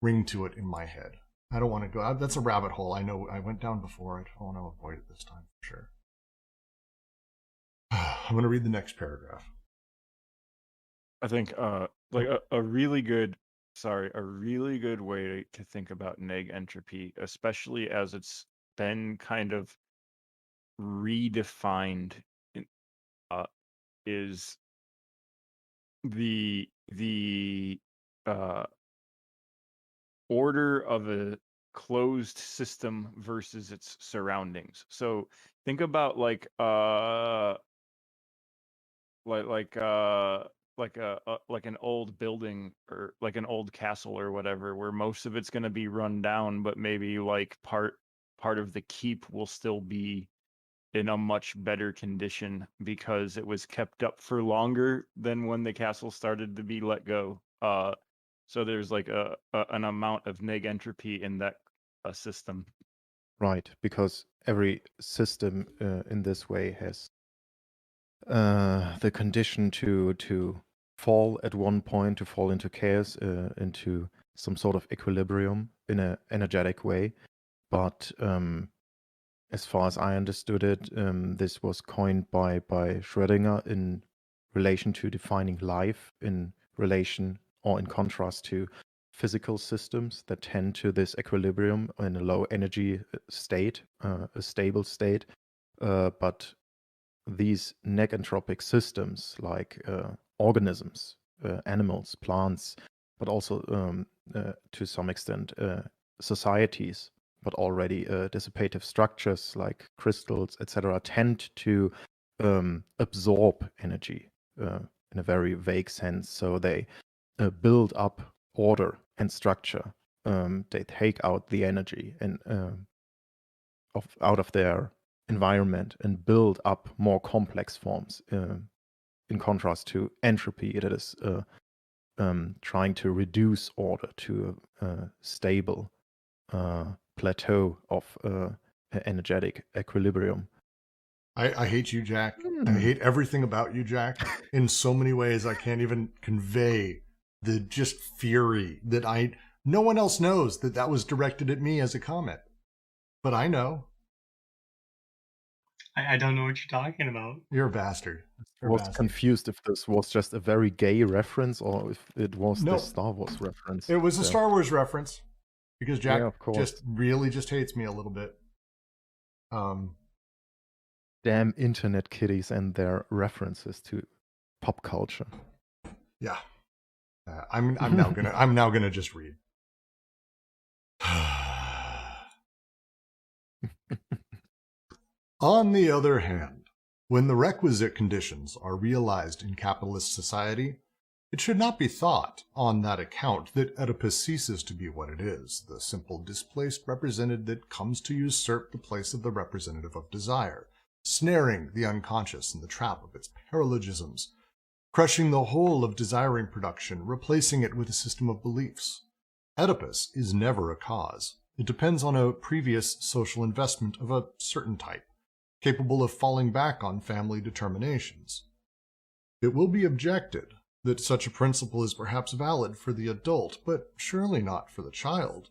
ring to it in my head. I don't want to go, that's a rabbit hole. I know I went down before. I don't want to avoid it this time for sure. I'm going to read the next paragraph. I think like a really good way to think about neg entropy, especially as it's been kind of redefined, is the order of a closed system versus its surroundings. So think about like an old building, or like an old castle or whatever, where most of it's going to be run down, but maybe like part of the keep will still be in a much better condition because it was kept up for longer than when the castle started to be let go. So there's like an amount of neg entropy in that system. Right, because every system in this way has the condition to fall at one point, to fall into chaos, into some sort of equilibrium in an energetic way. But as far as I understood it, this was coined by Schrödinger in relation to defining life in relation or in contrast to physical systems that tend to this equilibrium in a low energy state, a stable state. But these neg entropic systems, like organisms, animals, plants, but also to some extent societies, but already dissipative structures like crystals, etc., tend to absorb energy in a very vague sense. So they build up order and structure. They take out the energy and out of their environment and build up more complex forms. In contrast to entropy, it is trying to reduce order to a stable plateau of energetic equilibrium. I hate you, Jack. I hate everything about you, Jack. In so many ways, I can't even convey the just fury that no one else knows that was directed at me as a comment. But I know. I don't know what you're talking about. You're a bastard. I was confused if this was just a very gay reference or if it was the Star Wars reference. It was a Star Wars reference because Jack of course. just really hates me a little bit. Damn internet kiddies and their references to pop culture. Yeah. I'm now gonna just read. On the other hand, when the requisite conditions are realized in capitalist society, it should not be thought, on that account, that Oedipus ceases to be what it is, the simple displaced represented that comes to usurp the place of the representative of desire, snaring the unconscious in the trap of its paralogisms, crushing the whole of desiring production, replacing it with a system of beliefs. Oedipus is never a cause. It depends on a previous social investment of a certain type, capable of falling back on family determinations. It will be objected that such a principle is perhaps valid for the adult, but surely not for the child.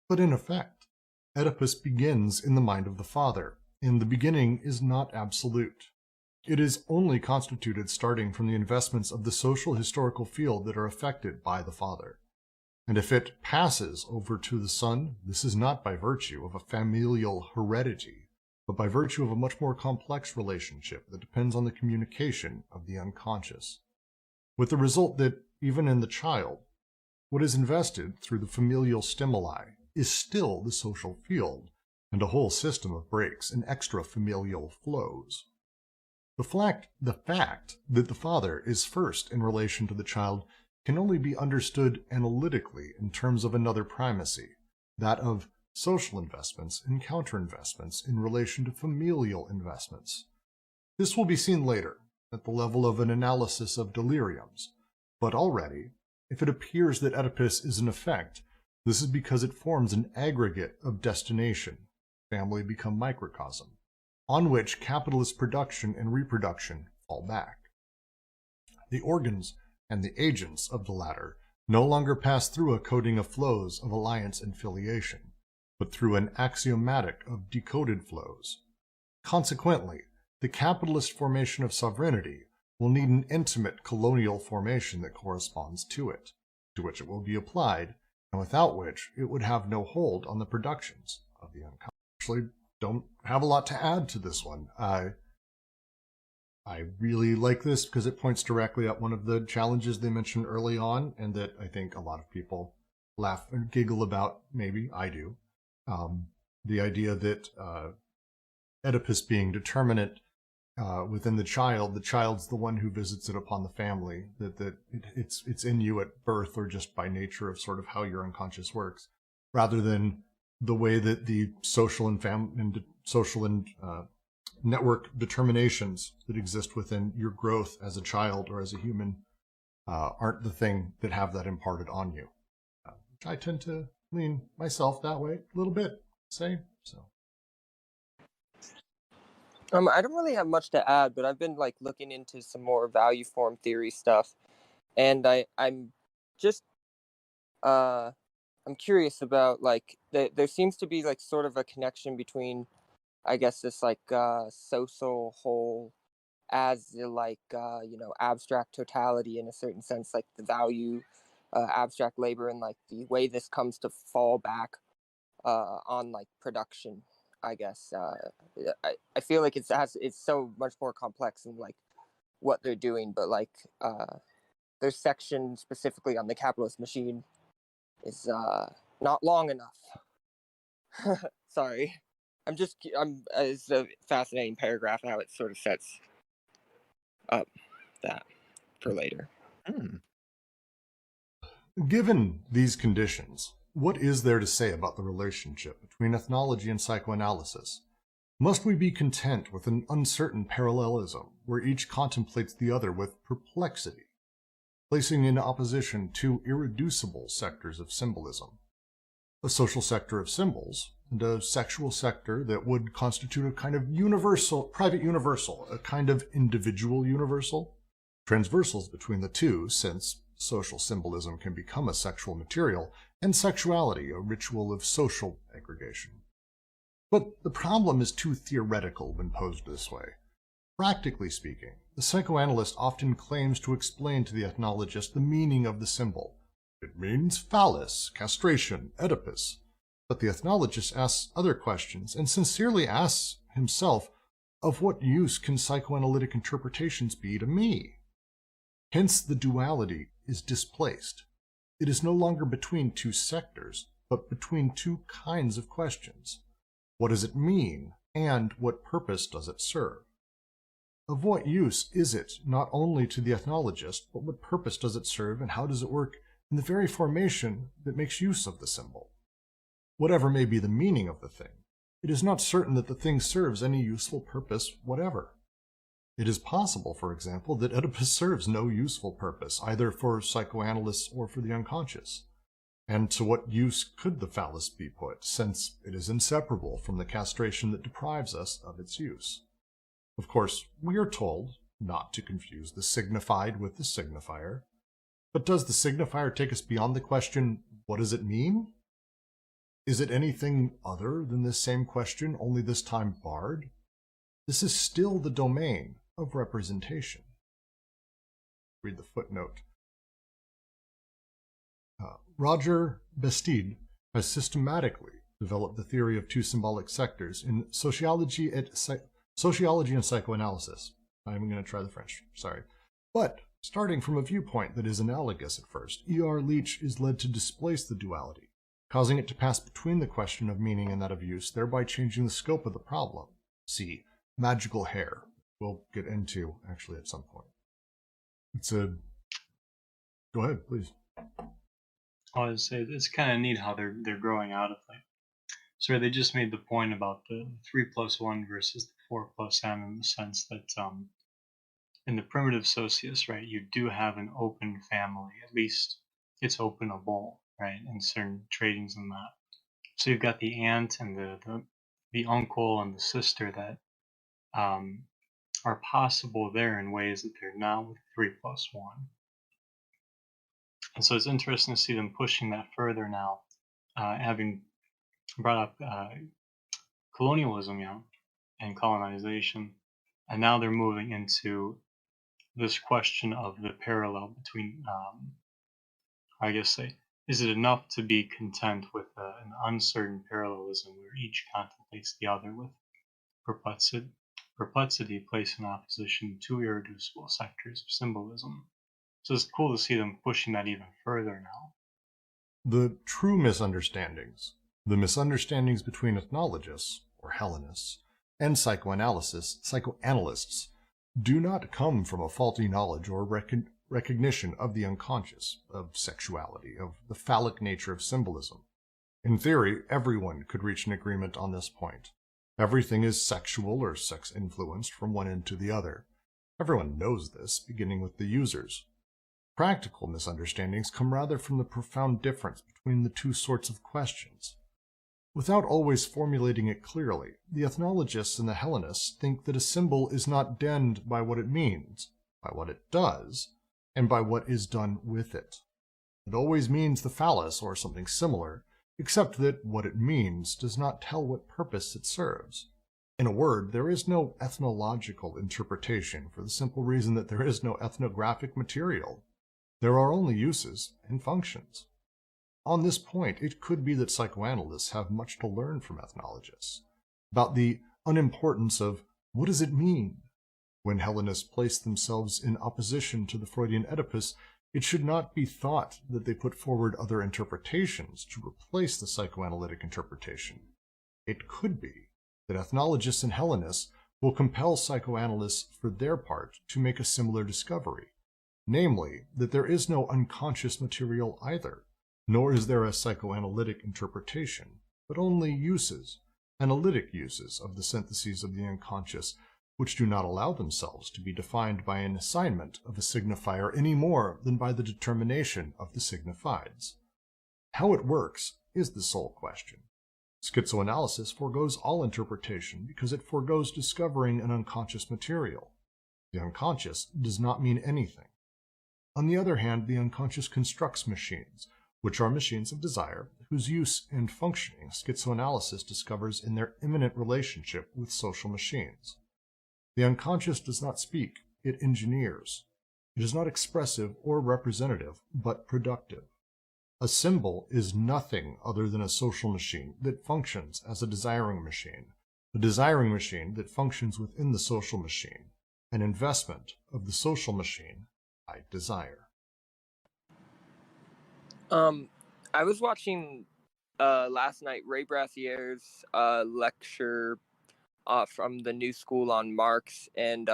But in effect, Oedipus begins in the mind of the father, and the beginning is not absolute. It is only constituted starting from the investments of the social historical field that are affected by the father. And if it passes over to the son, this is not by virtue of a familial heredity, but by virtue of a much more complex relationship that depends on the communication of the unconscious. With the result that, even in the child, what is invested through the familial stimuli is still the social field, and a whole system of breaks and extra-familial flows. The fact that the father is first in relation to the child can only be understood analytically in terms of another primacy, that of social investments and counter-investments in relation to familial investments. This will be seen later, at the level of an analysis of deliriums, but already, if it appears that Oedipus is an effect, this is because it forms an aggregate of destination, family become microcosm, on which capitalist production and reproduction fall back. The organs and the agents of the latter no longer pass through a coding of flows of alliance and filiation, but through an axiomatic of decoded flows. Consequently, the capitalist formation of sovereignty will need an intimate colonial formation that corresponds to it, to which it will be applied, and without which it would have no hold on the productions of the unconscious. Actually, don't have a lot to add to this one. I really like this because it points directly at one of the challenges they mentioned early on, and that I think a lot of people laugh and giggle about. Maybe I do. The idea that Oedipus being determinate within the child's the one who visits it upon the family, that it's in you at birth or just by nature of sort of how your unconscious works, rather than the way that the social and network determinations that exist within your growth as a child or as a human aren't the thing that have that imparted on you. I tend to lean myself that way a little bit, say so. I don't really have much to add, but I've been looking into some more value form theory stuff, And I'm just I'm curious about like there seems to be like sort of a connection between, I guess, this like social whole as like abstract totality in a certain sense, like the value abstract labor, and like the way this comes to fall back on like production, I guess. I feel like it's so much more complex in like what they're doing, but like their section specifically on the capitalist machine is not long enough. Sorry. It's a fascinating paragraph how it sort of sets up that for later. Given these conditions, what is there to say about the relationship between ethnology and psychoanalysis? Must we be content with an uncertain parallelism where each contemplates the other with perplexity, placing in opposition two irreducible sectors of symbolism? A social sector of symbols and a sexual sector that would constitute a kind of universal, private universal, a kind of individual universal? Transversals between the two, since social symbolism can become a sexual material, and sexuality a ritual of social aggregation. But the problem is too theoretical when posed this way. Practically speaking, the psychoanalyst often claims to explain to the ethnologist the meaning of the symbol. It means phallus, castration, Oedipus. But the ethnologist asks other questions and sincerely asks himself, of what use can psychoanalytic interpretations be to me? Hence the duality is displaced. It is no longer between two sectors, but between two kinds of questions. What does it mean, and what purpose does it serve? Of what use is it not only to the ethnologist, but what purpose does it serve, and how does it work in the very formation that makes use of the symbol? Whatever may be the meaning of the thing, it is not certain that the thing serves any useful purpose whatever. It is possible, for example, that Oedipus serves no useful purpose, either for psychoanalysts or for the unconscious. And to what use could the phallus be put, since it is inseparable from the castration that deprives us of its use? Of course, we are told not to confuse the signified with the signifier. But does the signifier take us beyond the question, what does it mean? Is it anything other than this same question, only this time barred? This is still the domain of representation. Read the footnote. Roger Bastide has systematically developed the theory of two symbolic sectors in Sociology and Psychoanalysis. I'm going to try the French, sorry. But starting from a viewpoint that is analogous at first, E.R. Leach is led to displace the duality, causing it to pass between the question of meaning and that of use, thereby changing the scope of the problem. See, magical hair. We'll get into, actually, at some point. Go ahead, please. I would say it's kind of neat how they're growing out of it. So they just made the point about the 3+1 versus the 4+m, in the sense that in the primitive socius, right, you do have an open family. At least it's openable, right, in certain tradings and that. So you've got the aunt and the uncle and the sister that are possible there in ways that they're not with 3+1. And so it's interesting to see them pushing that further now, having brought up colonialism, and colonization, and now they're moving into this question of the parallel between, I guess, is it enough to be content with an uncertain parallelism where each contemplates the other with perplexity placed in opposition to irreducible sectors of symbolism? So it's cool to see them pushing that even further now. The true misunderstandings, the misunderstandings between ethnologists, or Hellenists, and psychoanalysts, do not come from a faulty knowledge or recognition of the unconscious, of sexuality, of the phallic nature of symbolism. In theory, everyone could reach an agreement on this point. Everything is sexual or sex-influenced from one end to the other. Everyone knows this, beginning with the users. Practical misunderstandings come rather from the profound difference between the two sorts of questions. Without always formulating it clearly, the ethnologists and the Hellenists think that a symbol is not denned by what it means, by what it does, and by what is done with it. It always means the phallus or something similar, except that what it means does not tell what purpose it serves. In a word, there is no ethnological interpretation for the simple reason that there is no ethnographic material. There are only uses and functions. On this point, it could be that psychoanalysts have much to learn from ethnologists about the unimportance of what does it mean? When Hellenists place themselves in opposition to the Freudian Oedipus, it should not be thought that they put forward other interpretations to replace the psychoanalytic interpretation. It could be that ethnologists and Hellenists will compel psychoanalysts for their part to make a similar discovery, namely, that there is no unconscious material either, nor is there a psychoanalytic interpretation, but only uses, analytic uses of the syntheses of the unconscious, which do not allow themselves to be defined by an assignment of a signifier any more than by the determination of the signifieds. How it works is the sole question. Schizoanalysis forgoes all interpretation because it forgoes discovering an unconscious material. The unconscious does not mean anything. On the other hand, the unconscious constructs machines, which are machines of desire, whose use and functioning schizoanalysis discovers in their immanent relationship with social machines. The unconscious does not speak, it engineers. It is not expressive or representative, but productive. A symbol is nothing other than a social machine that functions as a desiring machine that functions within the social machine, an investment of the social machine by desire. I was watching last night Ray Brassier's lecture from the New School on Marx, and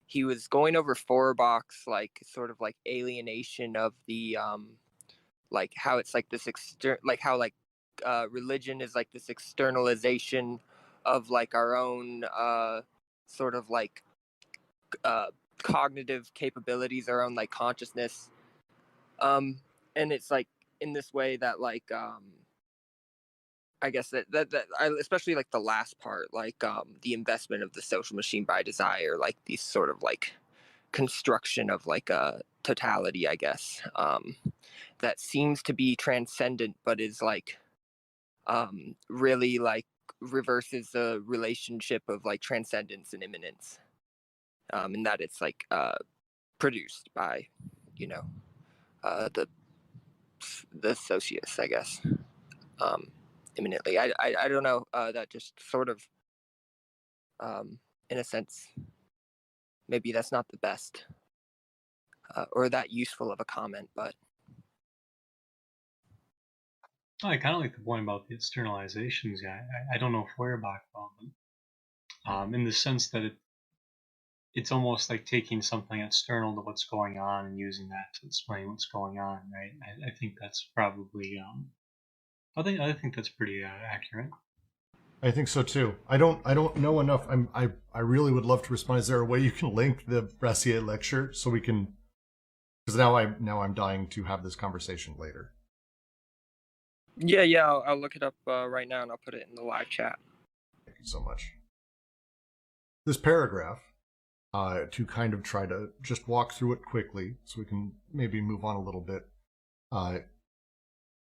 he was going over Feuerbach's like sort of like alienation of the like how it's like this religion is like this externalization of like our own sort of like cognitive capabilities, our own like consciousness, and it's like in this way that like I guess that I especially like the last part, like the investment of the social machine by desire, like these sort of like construction of like a totality, I guess, that seems to be transcendent, but is like really like reverses the relationship of like transcendence and immanence, and that it's like produced by, you know, the socius, I guess. Imminently. I don't know. That just sort of, in a sense, maybe that's not the best or that useful of a comment, but. I kind of like the point about the externalizations. Yeah, I don't know Feuerbach well, but in the sense that it's almost like taking something external to what's going on and using that to explain what's going on, right? I think that's probably I think that's pretty accurate. I think so too. I don't know enough. I really would love to respond. Is there a way you can link the Brassier lecture so we can? Because now I'm dying to have this conversation later. Yeah. I'll look it up right now and I'll put it in the live chat. Thank you so much. This paragraph, to kind of try to just walk through it quickly, so we can maybe move on a little bit,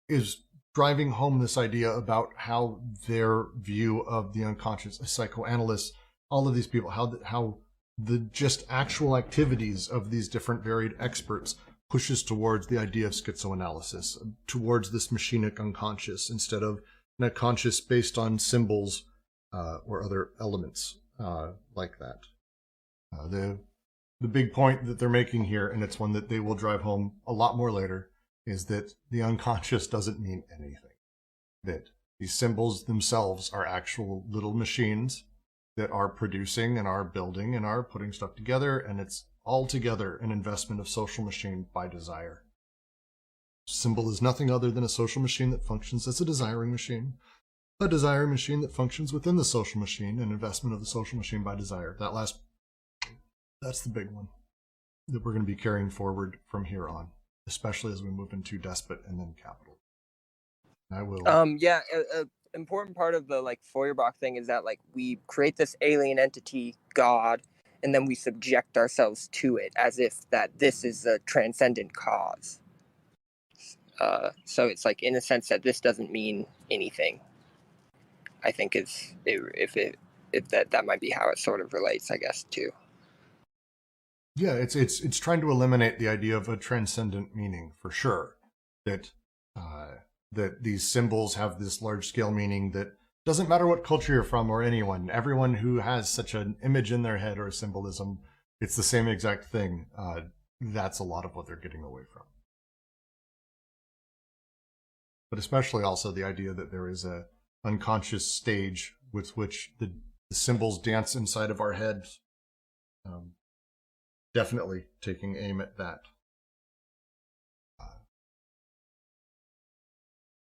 is driving home this idea about how their view of the unconscious, psychoanalysts, all of these people, how the just actual activities of these different varied experts pushes towards the idea of schizoanalysis, towards this machinic unconscious instead of an unconscious based on symbols or other elements like that. The big point that they're making here, and it's one that they will drive home a lot more later, is that the unconscious doesn't mean anything. That these symbols themselves are actual little machines that are producing and are building and are putting stuff together, and it's altogether an investment of social machine by desire. Symbol is nothing other than a social machine that functions as a desiring machine that functions within the social machine, an investment of the social machine by desire. That's the big one that we're going to be carrying forward from here on, especially as we move into despot and then capital. I will. Important part of the like Feuerbach thing is that like we create this alien entity, God, and then we subject ourselves to it as if that this is a transcendent cause. So it's like, in a sense, that this doesn't mean anything. I think if that might be how it sort of relates, I guess, too. Yeah, it's trying to eliminate the idea of a transcendent meaning, for sure. That that these symbols have this large scale meaning that doesn't matter what culture you're from or anyone. Everyone who has such an image in their head or a symbolism, it's the same exact thing. That's a lot of what they're getting away from. But especially also the idea that there is a unconscious stage with which the symbols dance inside of our heads. Definitely taking aim at that.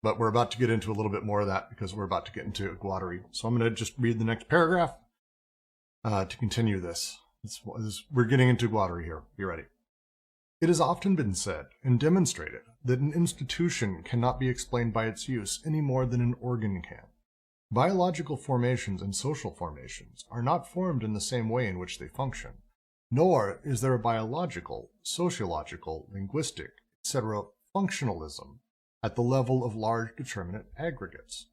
But we're about to get into a little bit more of that because we're about to get into Guattari. So I'm going to just read the next paragraph to continue this. We're getting into Guattari here. Be ready. It has often been said and demonstrated that an institution cannot be explained by its use any more than an organ can. Biological formations and social formations are not formed in the same way in which they function, nor is there a biological, sociological, linguistic, etc. functionalism at the level of large determinate aggregates.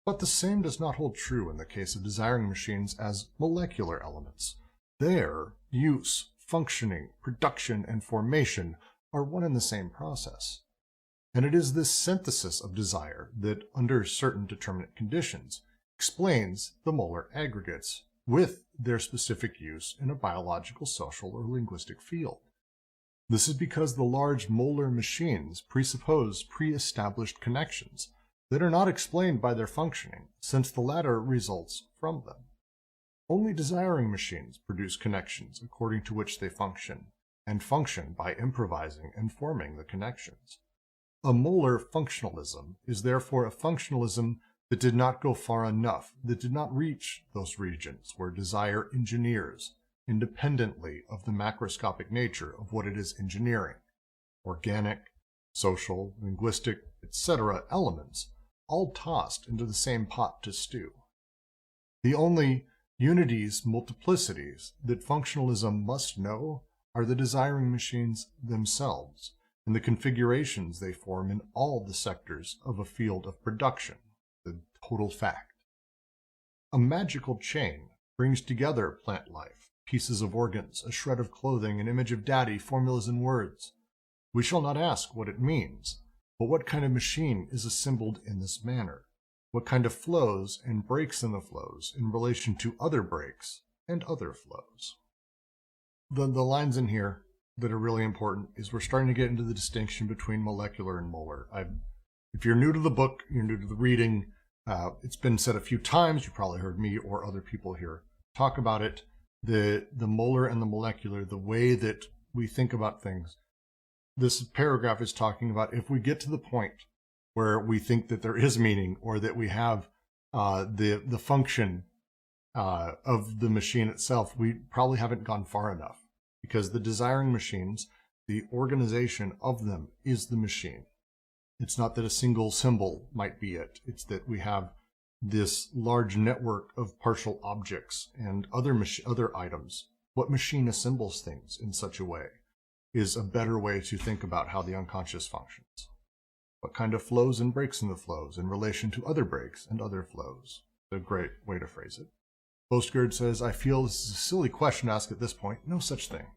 But the same does not hold true in the case of desiring machines as molecular elements. Their use, functioning, production, and formation are one and the same process. And it is this synthesis of desire that, under certain determinate conditions, explains the molar aggregates with their specific use in a biological, social, or linguistic field. This is because the large molar machines presuppose pre-established connections that are not explained by their functioning, since the latter results from them. Only desiring machines produce connections according to which they function, and function by improvising and forming the connections. A molar functionalism is therefore a functionalism that did not go far enough, that did not reach those regions where desire engineers, independently of the macroscopic nature of what it is engineering. Organic, social, linguistic, etc. elements, all tossed into the same pot to stew. The only unities, multiplicities that functionalism must know are the desiring machines themselves, and the configurations they form in all the sectors of a field of production, the total fact. A magical chain brings together plant life, pieces of organs, a shred of clothing, an image of daddy, formulas and words. We shall not ask what it means, but what kind of machine is assembled in this manner? What kind of flows and breaks in the flows in relation to other breaks and other flows? The lines in here that are really important is we're starting to get into the distinction between molecular and molar. If you're new to the book, you're new to the reading, it's been said a few times, you probably heard me or other people here talk about it, the molar and the molecular, the way that we think about things. This paragraph is talking about if we get to the point where we think that there is meaning or that we have the function of the machine itself, we probably haven't gone far enough. Because the desiring machines, the organization of them is the machine. It's not that a single symbol might be it. It's that we have this large network of partial objects and other items. What machine assembles things in such a way is a better way to think about how the unconscious functions. What kind of flows and breaks in the flows in relation to other breaks and other flows? A great way to phrase it. Postgird says, I feel this is a silly question to ask at this point. No such thing.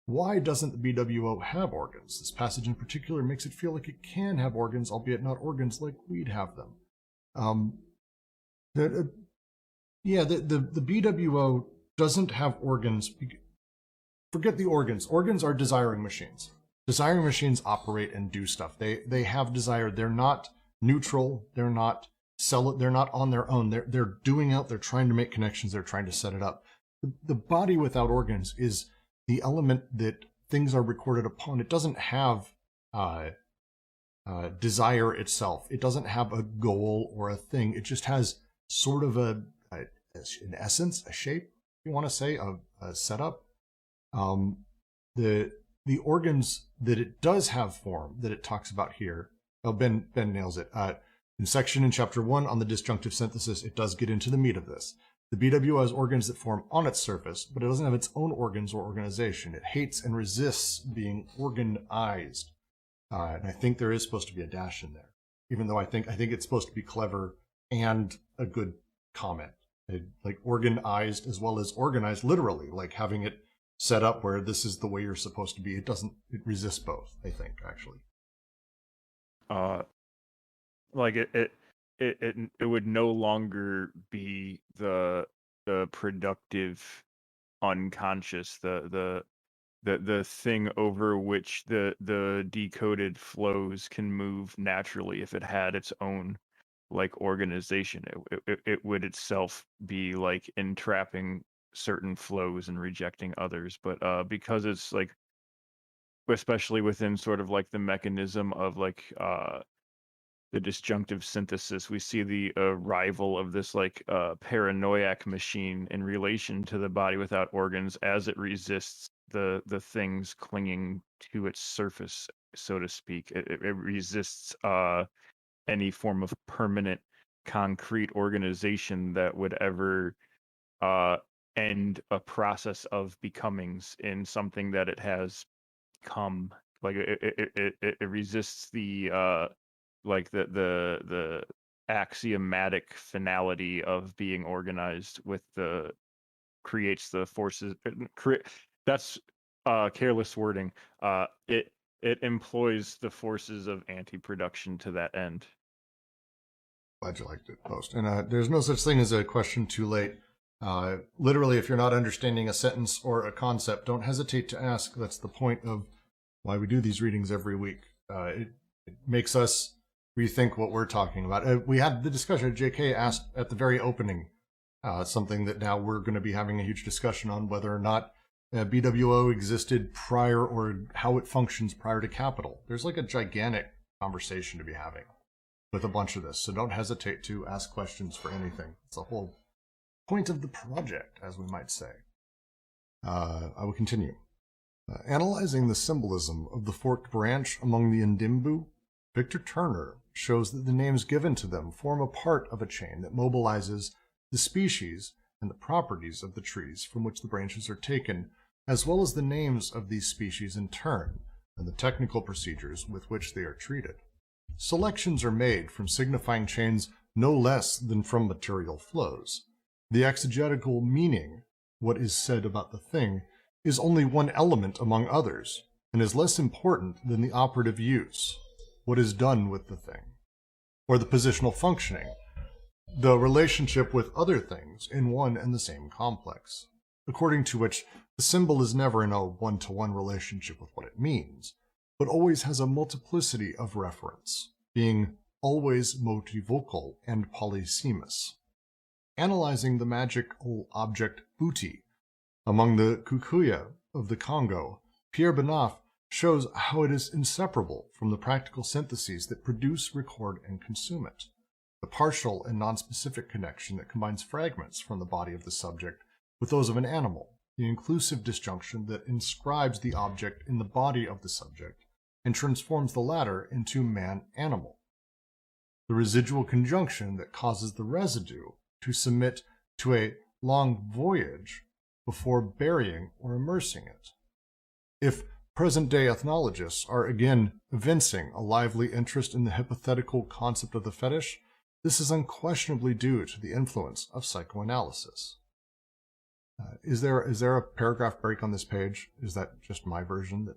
Why doesn't the BWO have organs? This passage in particular makes it feel like it can have organs, albeit not organs like we'd have them. The BWO doesn't have organs. Forget the organs. Organs are desiring machines. Desiring machines operate and do stuff. They have desire. They're not neutral. They're not on their own. They're doing out, they're trying to make connections, they're trying to set it up. The body without organs is the element that things are recorded upon. It doesn't have desire itself. It doesn't have a goal or a thing. It just has sort of an essence, a shape, if you want to say, a setup. The organs that it does have form, that it talks about here, Ben nails it. In chapter 1 on the disjunctive synthesis, it does get into the meat of this. The BWO has organs that form on its surface, but it doesn't have its own organs or organization. It hates and resists being organized. And I think there is supposed to be a dash in there, even though I think it's supposed to be clever and a good comment. Like organized as well as organized, literally, like having it set up where this is the way you're supposed to be. It resists both, I think, actually. Like it would no longer be the productive unconscious, the thing over which the decoded flows can move naturally. If it had its own like organization, it would itself be like entrapping certain flows and rejecting others. But because it's like, especially within sort of like the mechanism of like the disjunctive synthesis, we see the arrival of this like paranoiac machine in relation to the body without organs as it resists the things clinging to its surface, so to speak. It resists any form of permanent concrete organization that would ever end a process of becomings in something that it has come. Like it resists the like the axiomatic finality of being organized with the creates the forces. That's careless wording. It employs the forces of anti-production to that end. Glad you liked it, Post. And there's no such thing as a question too late. Literally, if you're not understanding a sentence or a concept, don't hesitate to ask. That's the point of why we do these readings every week. It makes us rethink what we're talking about. We had the discussion. JK asked at the very opening something that now we're going to be having a huge discussion on, whether or not BWO existed prior or how it functions prior to capital. There's like a gigantic conversation to be having with a bunch of this, so don't hesitate to ask questions for anything. It's the whole point of the project, as we might say. I will continue. Analyzing the symbolism of the forked branch among the Ndimbu, Victor Turner shows that the names given to them form a part of a chain that mobilizes the species and the properties of the trees from which the branches are taken, as well as the names of these species in turn, and the technical procedures with which they are treated. Selections are made from signifying chains no less than from material flows. The exegetical meaning, what is said about the thing, is only one element among others, and is less important than the operative use, what is done with the thing, or the positional functioning, the relationship with other things in one and the same complex, according to which the symbol is never in a one-to-one relationship with what it means, but always has a multiplicity of reference, being always multivocal and polysemous. Analyzing the magical object booty among the Kikuyu of the Congo, Pierre Benaf shows how it is inseparable from the practical syntheses that produce, record, and consume it. The partial and nonspecific connection that combines fragments from the body of the subject with those of an animal, the inclusive disjunction that inscribes the object in the body of the subject and transforms the latter into man-animal. The residual conjunction that causes the residue to submit to a long voyage before burying or immersing it. If present-day ethnologists are again evincing a lively interest in the hypothetical concept of the fetish, this is unquestionably due to the influence of psychoanalysis. Is there a paragraph break on this page? Is that just my version?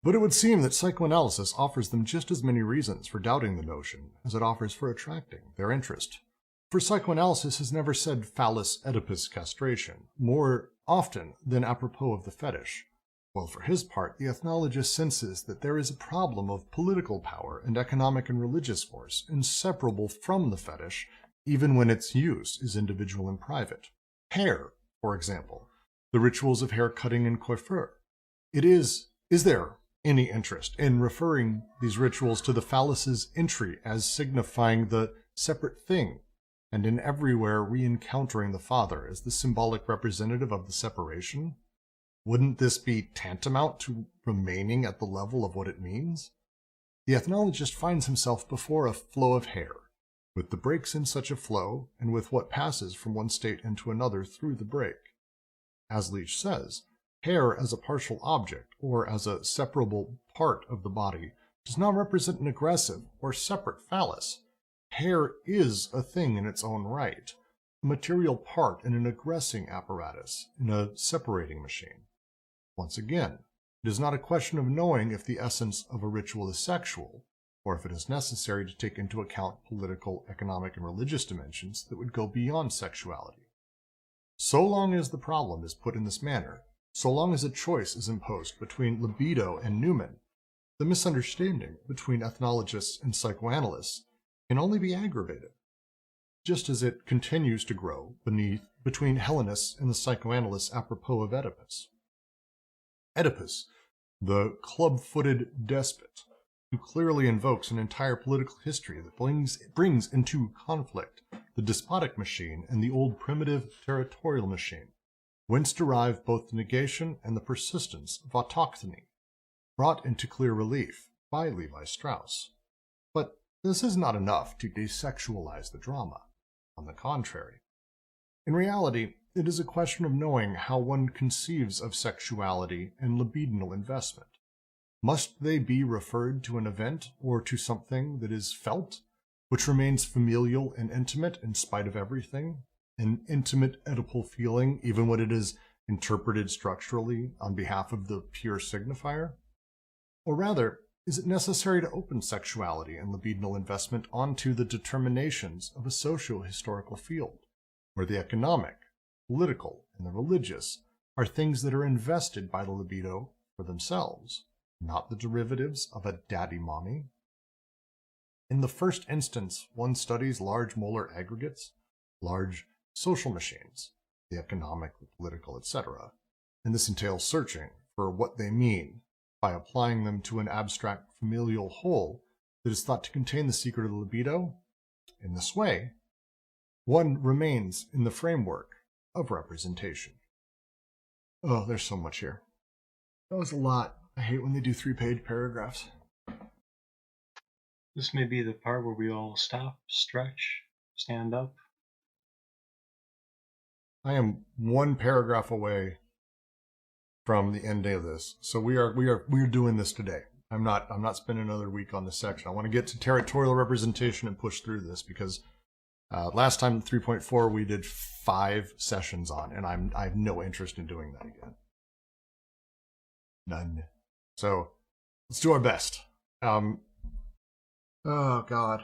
But it would seem that psychoanalysis offers them just as many reasons for doubting the notion as it offers for attracting their interest. For psychoanalysis has never said phallus Oedipus castration, more often than apropos of the fetish. While for his part, the ethnologist senses that there is a problem of political power and economic and religious force inseparable from the fetish, even when its use is individual and private. Hair, for example, the rituals of hair cutting and coiffure. Is there any interest in referring these rituals to the phallus's entry as signifying the separate thing, and in everywhere re-encountering the father as the symbolic representative of the separation? Wouldn't this be tantamount to remaining at the level of what it means? The ethnologist finds himself before a flow of hair, with the breaks in such a flow, and with what passes from one state into another through the break. As Leach says, hair as a partial object, or as a separable part of the body, does not represent an aggressive or separate phallus. Hair is a thing in its own right, a material part in an aggressing apparatus, in a separating machine. Once again, it is not a question of knowing if the essence of a ritual is sexual, or if it is necessary to take into account political, economic, and religious dimensions that would go beyond sexuality. So long as the problem is put in this manner, so long as a choice is imposed between libido and noumen, the misunderstanding between ethnologists and psychoanalysts can only be aggravated, just as it continues to grow between Hellenists and the psychoanalysts apropos of Oedipus. Oedipus, the club-footed despot, who clearly invokes an entire political history that brings into conflict the despotic machine and the old primitive territorial machine, whence derive both the negation and the persistence of autochthony, brought into clear relief by Levi Strauss. But this is not enough to desexualize the drama. On the contrary, in reality, it is a question of knowing how one conceives of sexuality and libidinal investment. Must they be referred to an event or to something that is felt, which remains familial and intimate in spite of everything, an intimate Oedipal feeling even when it is interpreted structurally on behalf of the pure signifier? Or rather, is it necessary to open sexuality and libidinal investment onto the determinations of a socio-historical field, where the economic, political, and the religious are things that are invested by the libido for themselves, not the derivatives of a daddy-mommy? In the first instance, one studies large molar aggregates, large social machines, the economic, the political, etc., and this entails searching for what they mean by applying them to an abstract familial whole that is thought to contain the secret of the libido. In this way, one remains in the framework of representation. Oh, there's so much here. That was a lot. I hate when they do 3-page paragraphs. This may be the part where we all stop, stretch, stand up. I am one paragraph away from the end of this, so we are doing this today. I'm not spending another week on this section. I want to get to territorial representation and push through this because last time 3.4 we did 5 sessions on, and I have no interest in doing that again. None. So let's do our best. Oh God.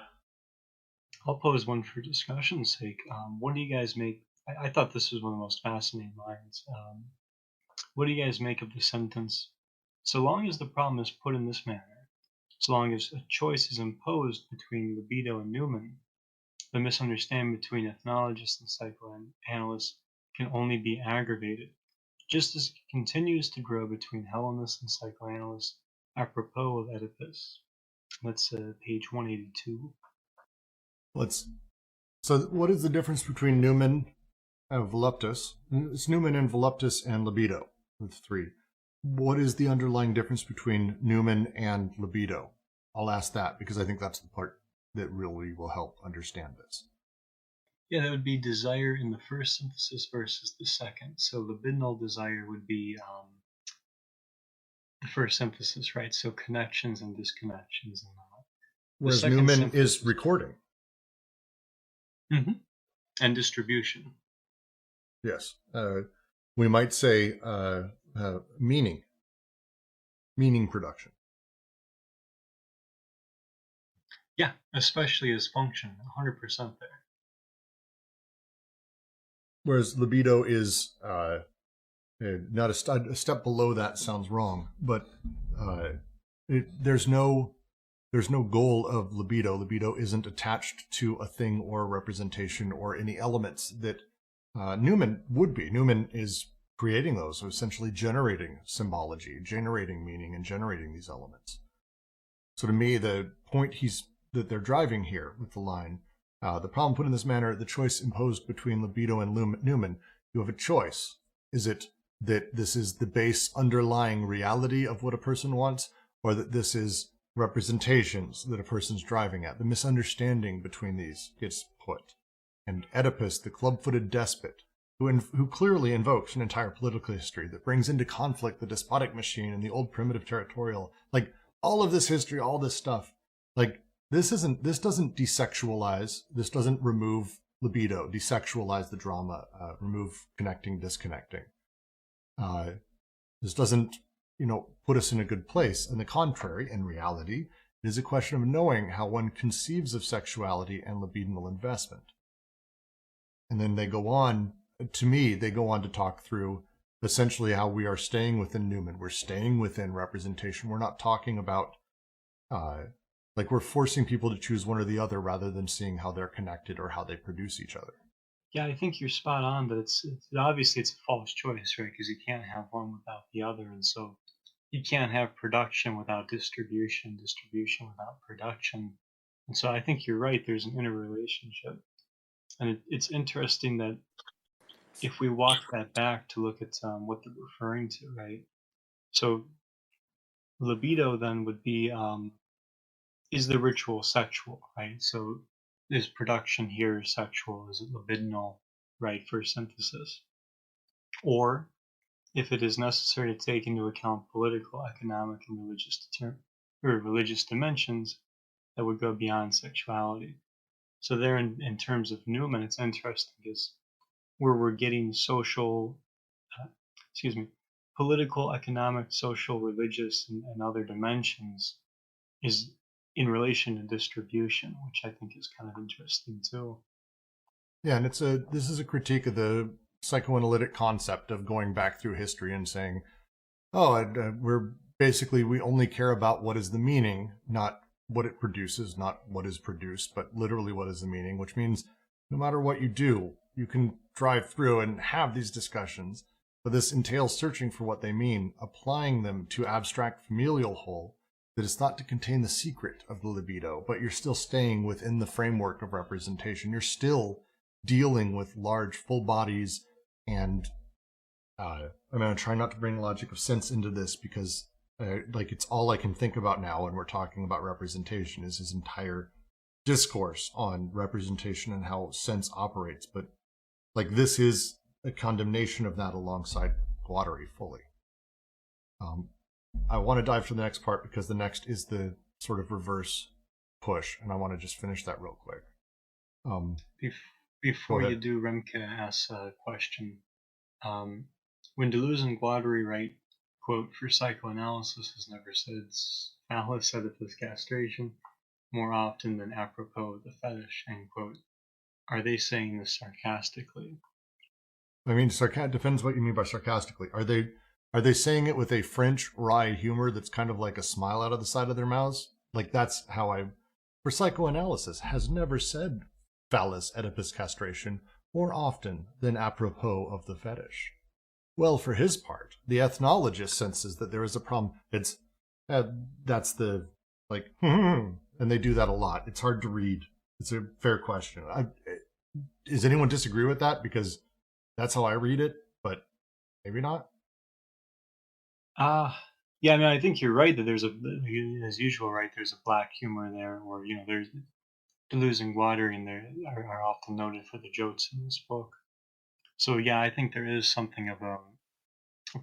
I'll pose one for discussion's sake. What do you guys make? I thought this was one of the most fascinating lines. What do you guys make of the sentence? So long as the problem is put in this manner, so long as a choice is imposed between libido and noumen, the misunderstanding between ethnologists and psychoanalysts can only be aggravated, just as it continues to grow between Hellenists and psychoanalysts apropos of Oedipus. That's page 182. So what is the difference between noumen and voluptus? It's noumen and voluptus and libido. That's 3. What is the underlying difference between noumen and libido? I'll ask that because I think that's the part that really will help understand this. Yeah, that would be desire in the first synthesis versus the second. So libidinal desire would be the first synthesis, right? So connections and disconnections and that. Whereas noumen is recording. Mm-hmm. And distribution. Yes. We might say meaning production. Yeah, especially as function, 100% there. Whereas libido is not a step below that. Sounds wrong, but there's no goal of libido. Libido isn't attached to a thing or a representation or any elements that noumen would be. Noumen is creating those, so essentially generating symbology, generating meaning, and generating these elements. So to me, the point that they're driving here with the line, the problem put in this manner, the choice imposed between libido and noumen, you have a choice. Is it that this is the base underlying reality of what a person wants, or that this is representations that a person's driving at. The misunderstanding between these gets put. And Oedipus, the club-footed despot, who clearly invokes an entire political history that brings into conflict the despotic machine and the old primitive territorial, like all of this history, all this stuff, like this doesn't desexualize, this doesn't remove libido, desexualize the drama, remove connecting, disconnecting. This doesn't, put us in a good place. On the contrary, in reality, it is a question of knowing how one conceives of sexuality and libidinal investment. And then they go on to talk through essentially how we are staying within Newman. We're staying within representation. We're not talking about, we're forcing people to choose one or the other rather than seeing how they're connected or how they produce each other. Yeah, I think you're spot on, but it's obviously it's a false choice, right? Because you can't have one without the other, and so you can't have production without distribution, distribution without production. And so I think you're right. There's an interrelationship, and it's interesting that if we walk that back to look at what they're referring to, right? So libido then would be is the ritual sexual, right? So is production here sexual? Is it libidinal, right, for synthesis? Or if it is necessary to take into account political, economic, and religious dimensions that would go beyond sexuality. So there, in terms of Newman, it's interesting because where we're getting political, economic, social, religious, and other dimensions is in relation to distribution, which I think is kind of interesting too. Yeah, and this is a critique of the psychoanalytic concept of going back through history and saying, we only care about what is the meaning, not what it produces, not what is produced, but literally what is the meaning, which means no matter what you do, you can drive through and have these discussions, but this entails searching for what they mean, applying them to abstract familial whole that is thought to contain the secret of the libido, but you're still staying within the framework of representation. You're still dealing with large full bodies, and I'm going to try not to bring logic of sense into this because it's all I can think about now when we're talking about representation is his entire discourse on representation and how sense operates. But this is a condemnation of that alongside Guattari fully. I want to dive to the next part because the next is the sort of reverse push, and I want to just finish that real quick. Before you do, Remke asks a question. When Deleuze and Guattari write, quote, for psychoanalysis has never said phallus Oedipus castration more often than apropos of the fetish, end quote. Are they saying this sarcastically? I mean, depends what you mean by sarcastically. Are they saying it with a French wry humor that's kind of like a smile out of the side of their mouths? That's how for psychoanalysis has never said phallus Oedipus castration more often than apropos of the fetish. Well, for his part, the ethnologist senses that there is a problem. It's that's the and they do that a lot. It's hard to read. It's a fair question. Does anyone disagree with that? Because that's how I read it, but maybe not. Yeah, I mean, I think you're right that there's as usual, right? There's a black humor there, or there's Deleuze and Guattari, and they are often noted for the jokes in this book. So yeah, I think there is something of a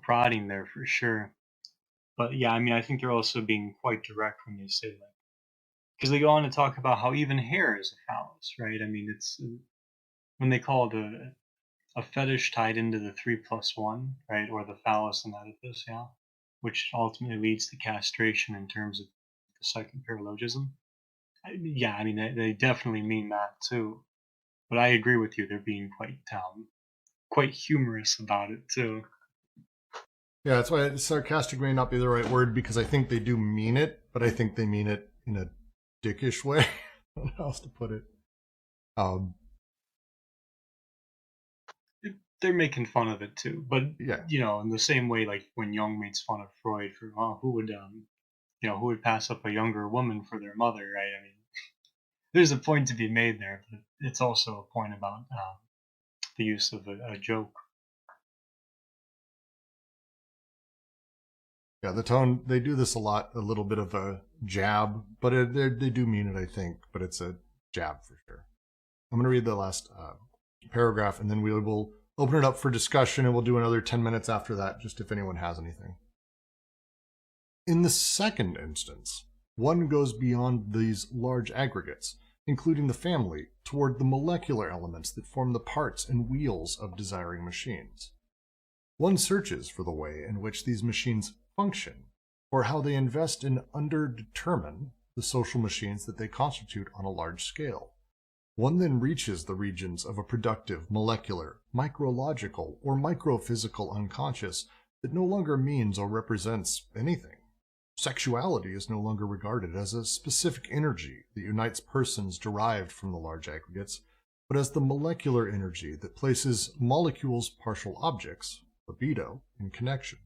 prodding there for sure. But yeah, I mean, I think they're also being quite direct when they say because they go on to talk about how even hair is a phallus, right? I mean, it's when they call it a fetish tied into the 3+1, right, or the phallus and Oedipus, yeah, which ultimately leads to castration in terms of the psychopyrologism. Yeah, I mean, they definitely mean that too. But I agree with you; they're being quite humorous about it too. Yeah, that's why sarcastic may not be the right word because I think they do mean it, but I think they mean it in a dickish way. I don't know how else to put it. They're making fun of it too, but yeah, in the same way, like when Jung makes fun of Freud for who would pass up a younger woman for their mother, right? I mean, there's a point to be made there, but it's also a point about the use of a joke. Yeah, the tone, they do this a lot, a little bit of a jab, but they do mean it, I think, but it's a jab for sure. I'm going to read the last paragraph, and then we will open it up for discussion, and we'll do another 10 minutes after that, just if anyone has anything. In the second instance, one goes beyond these large aggregates, including the family, toward the molecular elements that form the parts and wheels of desiring machines. One searches for the way in which these machines function, or how they invest and underdetermine the social machines that they constitute on a large scale. One then reaches the regions of a productive, molecular, micrological, or microphysical unconscious that no longer means or represents anything. Sexuality is no longer regarded as a specific energy that unites persons derived from the large aggregates, but as the molecular energy that places molecules' partial objects, libido, in connection.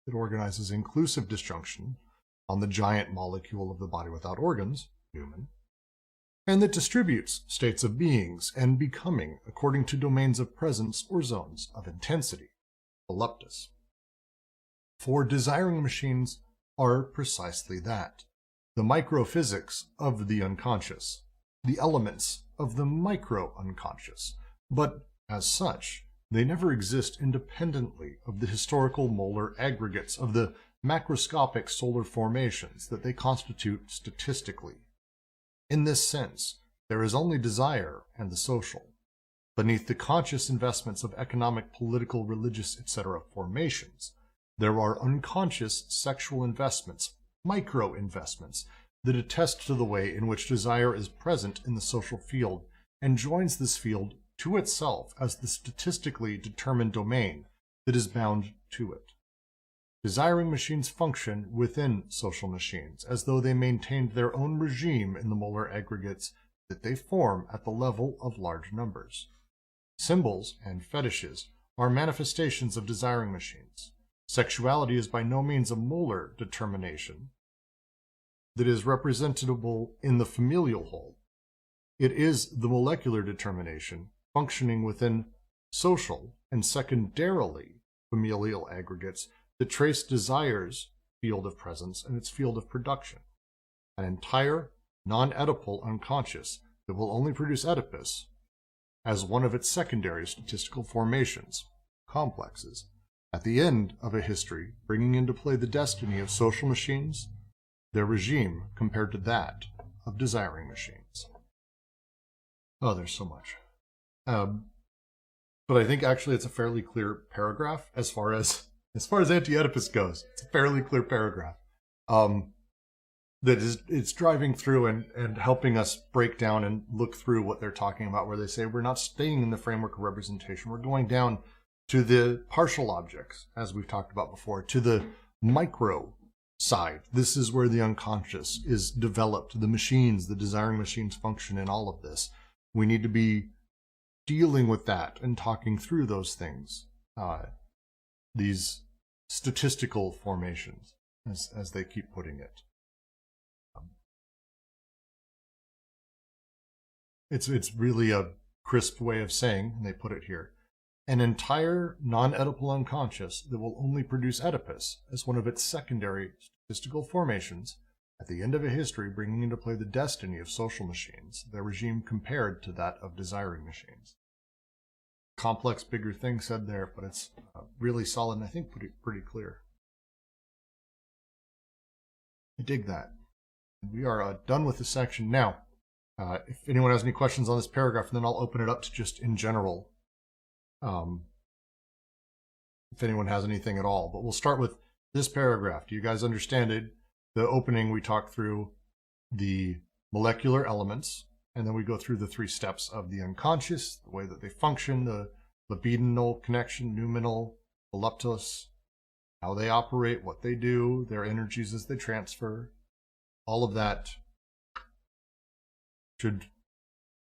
It organizes inclusive disjunction on the giant molecule of the body without organs, human, and that distributes states of beings and becoming according to domains of presence or zones of intensity, voluptus. For desiring machines are precisely that, the microphysics of the unconscious, the elements of the micro-unconscious, but as such, they never exist independently of the historical molar aggregates of the macroscopic solar formations that they constitute statistically. In this sense, there is only desire and the social. Beneath the conscious investments of economic, political, religious, etc. formations, there are unconscious sexual investments, micro-investments, that attest to the way in which desire is present in the social field and joins this field to itself as the statistically determined domain that is bound to it. Desiring machines function within social machines as though they maintained their own regime in the molar aggregates that they form at the level of large numbers. Symbols and fetishes are manifestations of desiring machines. Sexuality is by no means a molar determination that is representable in the familial whole. It is the molecular determination functioning within social and secondarily familial aggregates that trace desire's field of presence and its field of production. An entire, non-Oedipal unconscious that will only produce Oedipus as one of its secondary statistical formations, complexes, at the end of a history bringing into play the destiny of social machines, their regime compared to that of desiring machines. Oh, there's so much. But I think actually it's a fairly clear paragraph as far as Anti-Oedipus goes. It's a fairly clear paragraph that is it's driving through and helping us break down and look through what they're talking about, where they say we're not staying in the framework of representation. We're going down to the partial objects, as we've talked about before, to the micro side. This is where the unconscious is developed. The machines, the desiring machines function in all of this. We need to be dealing with that and talking through those things, these statistical formations, as they keep putting it. It's really a crisp way of saying, and they put it here, an entire non-Oedipal unconscious that will only produce Oedipus as one of its secondary statistical formations at the end of a history bringing into play the destiny of social machines, their regime compared to that of desiring machines. Complex, bigger thing said there, but it's really solid and I think pretty clear. I dig that. We are done with this section now. If anyone has any questions on this paragraph, then I'll open it up to just in general. If anyone has anything at all, but we'll start with this paragraph. Do you guys understand it? The opening, we talk through the molecular elements, and then we go through the 3 steps of the unconscious, the way that they function, the libidinal connection, noumenal, voluptus, how they operate, what they do, their energies as they transfer. All of that should,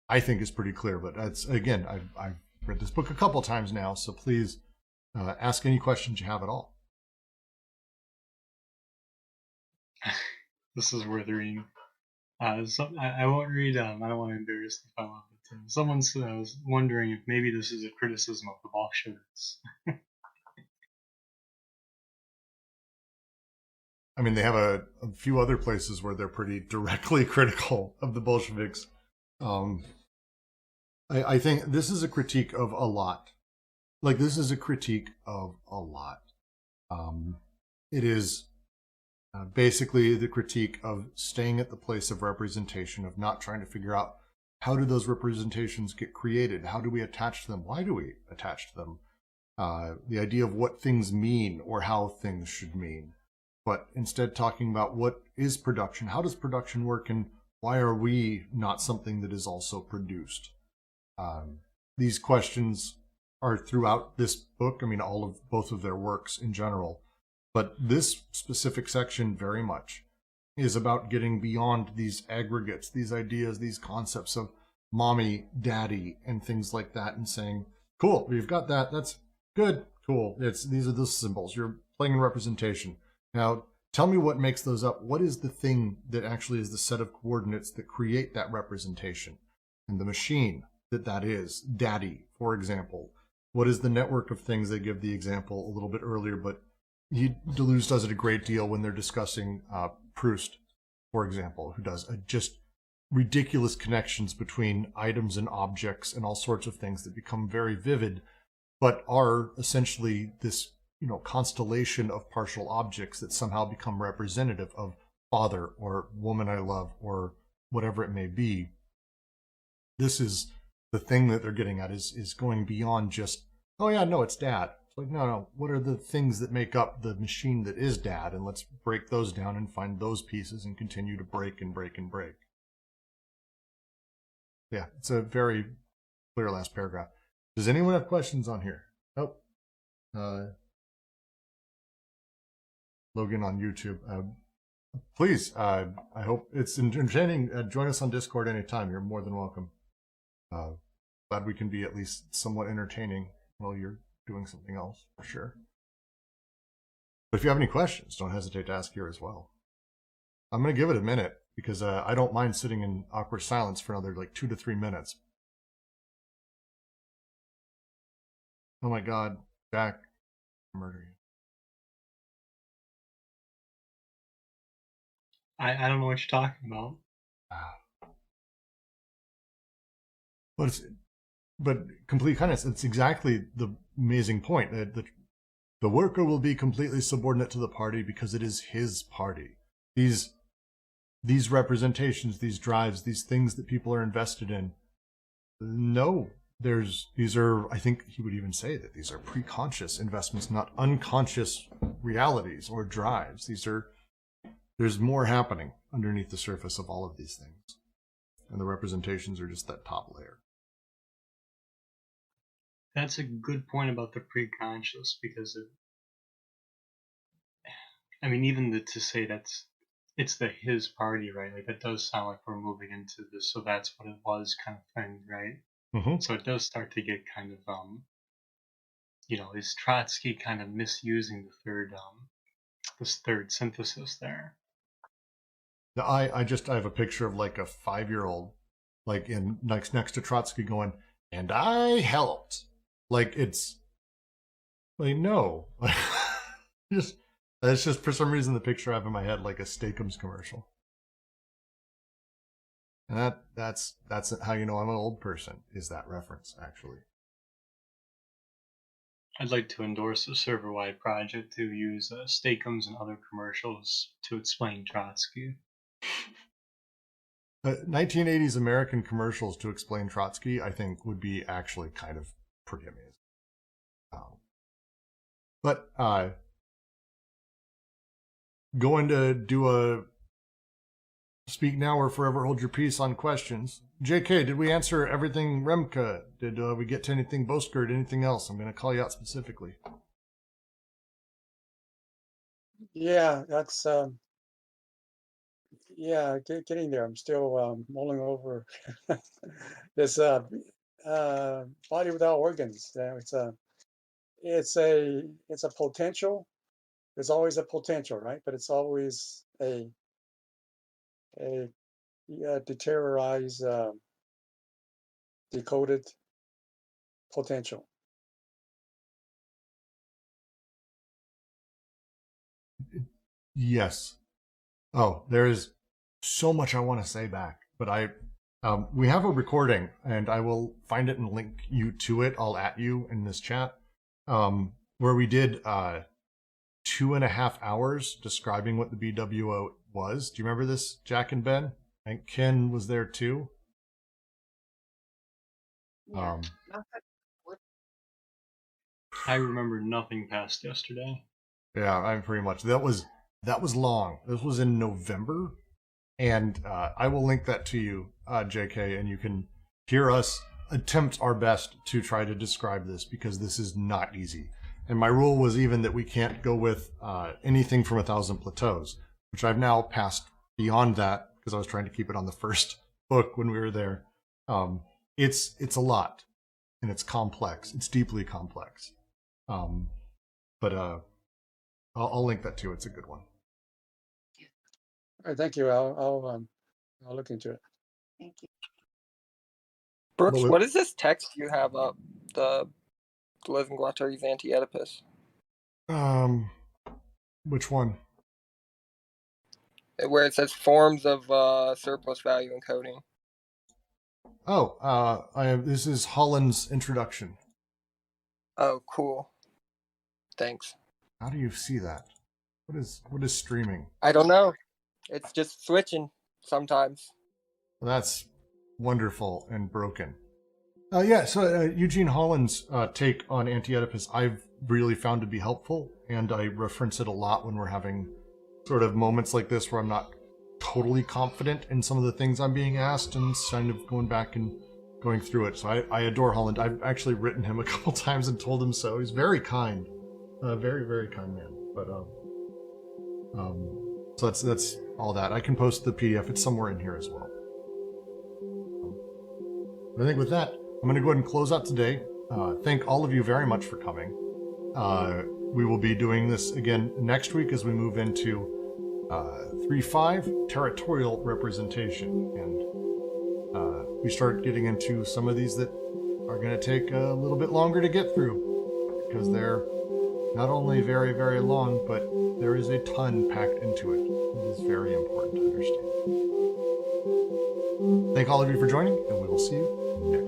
I think, is pretty clear. But it's, again, I've read this book a couple times now, so please ask any questions you have at all. This is worth reading. I won't read. I don't want to embarrass the fellow. But someone was wondering if maybe this is a criticism of the Bolsheviks. I mean, they have a few other places where they're pretty directly critical of the Bolsheviks. I think this is a critique of a lot. Like, this is a critique of a lot. It is basically the critique of staying at the place of representation, of not trying to figure out how do those representations get created? How do we attach to them? Why do we attach to them? The idea of what things mean or how things should mean. But instead talking about what is production, how does production work, and why are we not something that is also produced? These questions are throughout this book. I mean, both of their works in general. But this specific section very much is about getting beyond these aggregates, these ideas, these concepts of mommy, daddy, and things like that, and saying, cool, we've got that. That's good, cool. These are the symbols. You're playing in representation. Now, tell me what makes those up. What is the thing that actually is the set of coordinates that create that representation? And the machine that is, daddy, for example. What is the network of things? They give the example a little bit earlier, but Deleuze does it a great deal when they're discussing Proust, for example, who does just ridiculous connections between items and objects and all sorts of things that become very vivid, but are essentially this, constellation of partial objects that somehow become representative of father or woman I love or whatever it may be. This is the thing that they're getting at, is going beyond just, oh yeah, no, it's dad. It's like, no, what are the things that make up the machine that is dad? And let's break those down and find those pieces and continue to break and break and break. Yeah, it's a very clear last paragraph. Does anyone have questions on here? Nope. Logan on YouTube. Please, I hope it's entertaining. Join us on Discord anytime. You're more than welcome. Glad we can be at least somewhat entertaining while you're doing something else, for sure. But if you have any questions, don't hesitate to ask here as well. I'm going to give it a minute because I don't mind sitting in awkward silence for another 2 to 3 minutes. Oh my God, Jack, murder you. I don't know what you're talking about. But complete kindness, it's exactly the amazing point. The worker will be completely subordinate to the party because it is his party. These representations, these drives, these things that people are invested in. No, these are, I think he would even say that these are pre-conscious investments, not unconscious realities or drives. There's more happening underneath the surface of all of these things. And the representations are just that top layer. That's a good point about the pre-conscious, because even to say it's his party, right? Like, that does sound like we're moving into this, so that's what it was kind of thing, right? Mm-hmm. So it does start to get kind of, is Trotsky kind of misusing this third synthesis there? Now, I have a picture of a 5-year-old, next to Trotsky going, and I helped. It's no. That's just for some reason the picture I have in my head like a Steakums commercial. And that's how you know I'm an old person, is that reference, actually. I'd like to endorse a server-wide project to use Steakums and other commercials to explain Trotsky. 1980s American commercials to explain Trotsky, I think, would be actually kind of pretty amazing. But going to do a speak now or forever hold your peace on questions. JK, did we answer everything? Remke, did we get to anything? Boskert, anything else? I'm going to call you out specifically. Yeah, that's getting there. I'm still mulling over this body without organs. It's a potential. There's always a potential, right? But it's always a deteriorized, decoded potential. Yes. Oh, there is so much I want to say back, but we have a recording, and I will find it and link you to it. I'll at you in this chat, where we did 2.5 hours describing what the BWO was. Do you remember this, Jack and Ben? I think Ken was there too. Yeah. I remember nothing past yesterday. Yeah, I'm pretty much. That was long. This was in November, and I will link that to you, JK, and you can hear us attempt our best to try to describe this, because this is not easy. And my rule was even that we can't go with anything from 1,000 Plateaus, which I've now passed beyond that because I was trying to keep it on the first book when we were there. It's a lot, and it's complex. It's deeply complex. But I'll link that to you. It's a good one. All right, thank you. I'll look into it. Thank you. Brooks, Well, what is this text you have up? The Deleuze and Guattari's Anti-Oedipus. Which one? Where it says forms of surplus value encoding. Oh, this is Holland's introduction. Oh, cool. Thanks. How do you see that? What is streaming? I don't know. It's just switching sometimes. Well, that's wonderful and broken. Yeah, so Eugene Holland's take on Anti-Oedipus I've really found to be helpful, and I reference it a lot when we're having sort of moments like this where I'm not totally confident in some of the things I'm being asked, and kind of going back and going through it. So I adore Holland. I've actually written him a couple times and told him so. He's very kind. Very, very kind man. But so that's all that. I can post the PDF. It's somewhere in here as well. I think with that, I'm going to go ahead and close out today. Thank all of you very much for coming. We will be doing this again next week as we move into 3.5, territorial representation, and we start getting into some of these that are going to take a little bit longer to get through, because they're not only very, very long, but there is a ton packed into it. It is very important to understand. Thank all of you for joining, and we will see you next.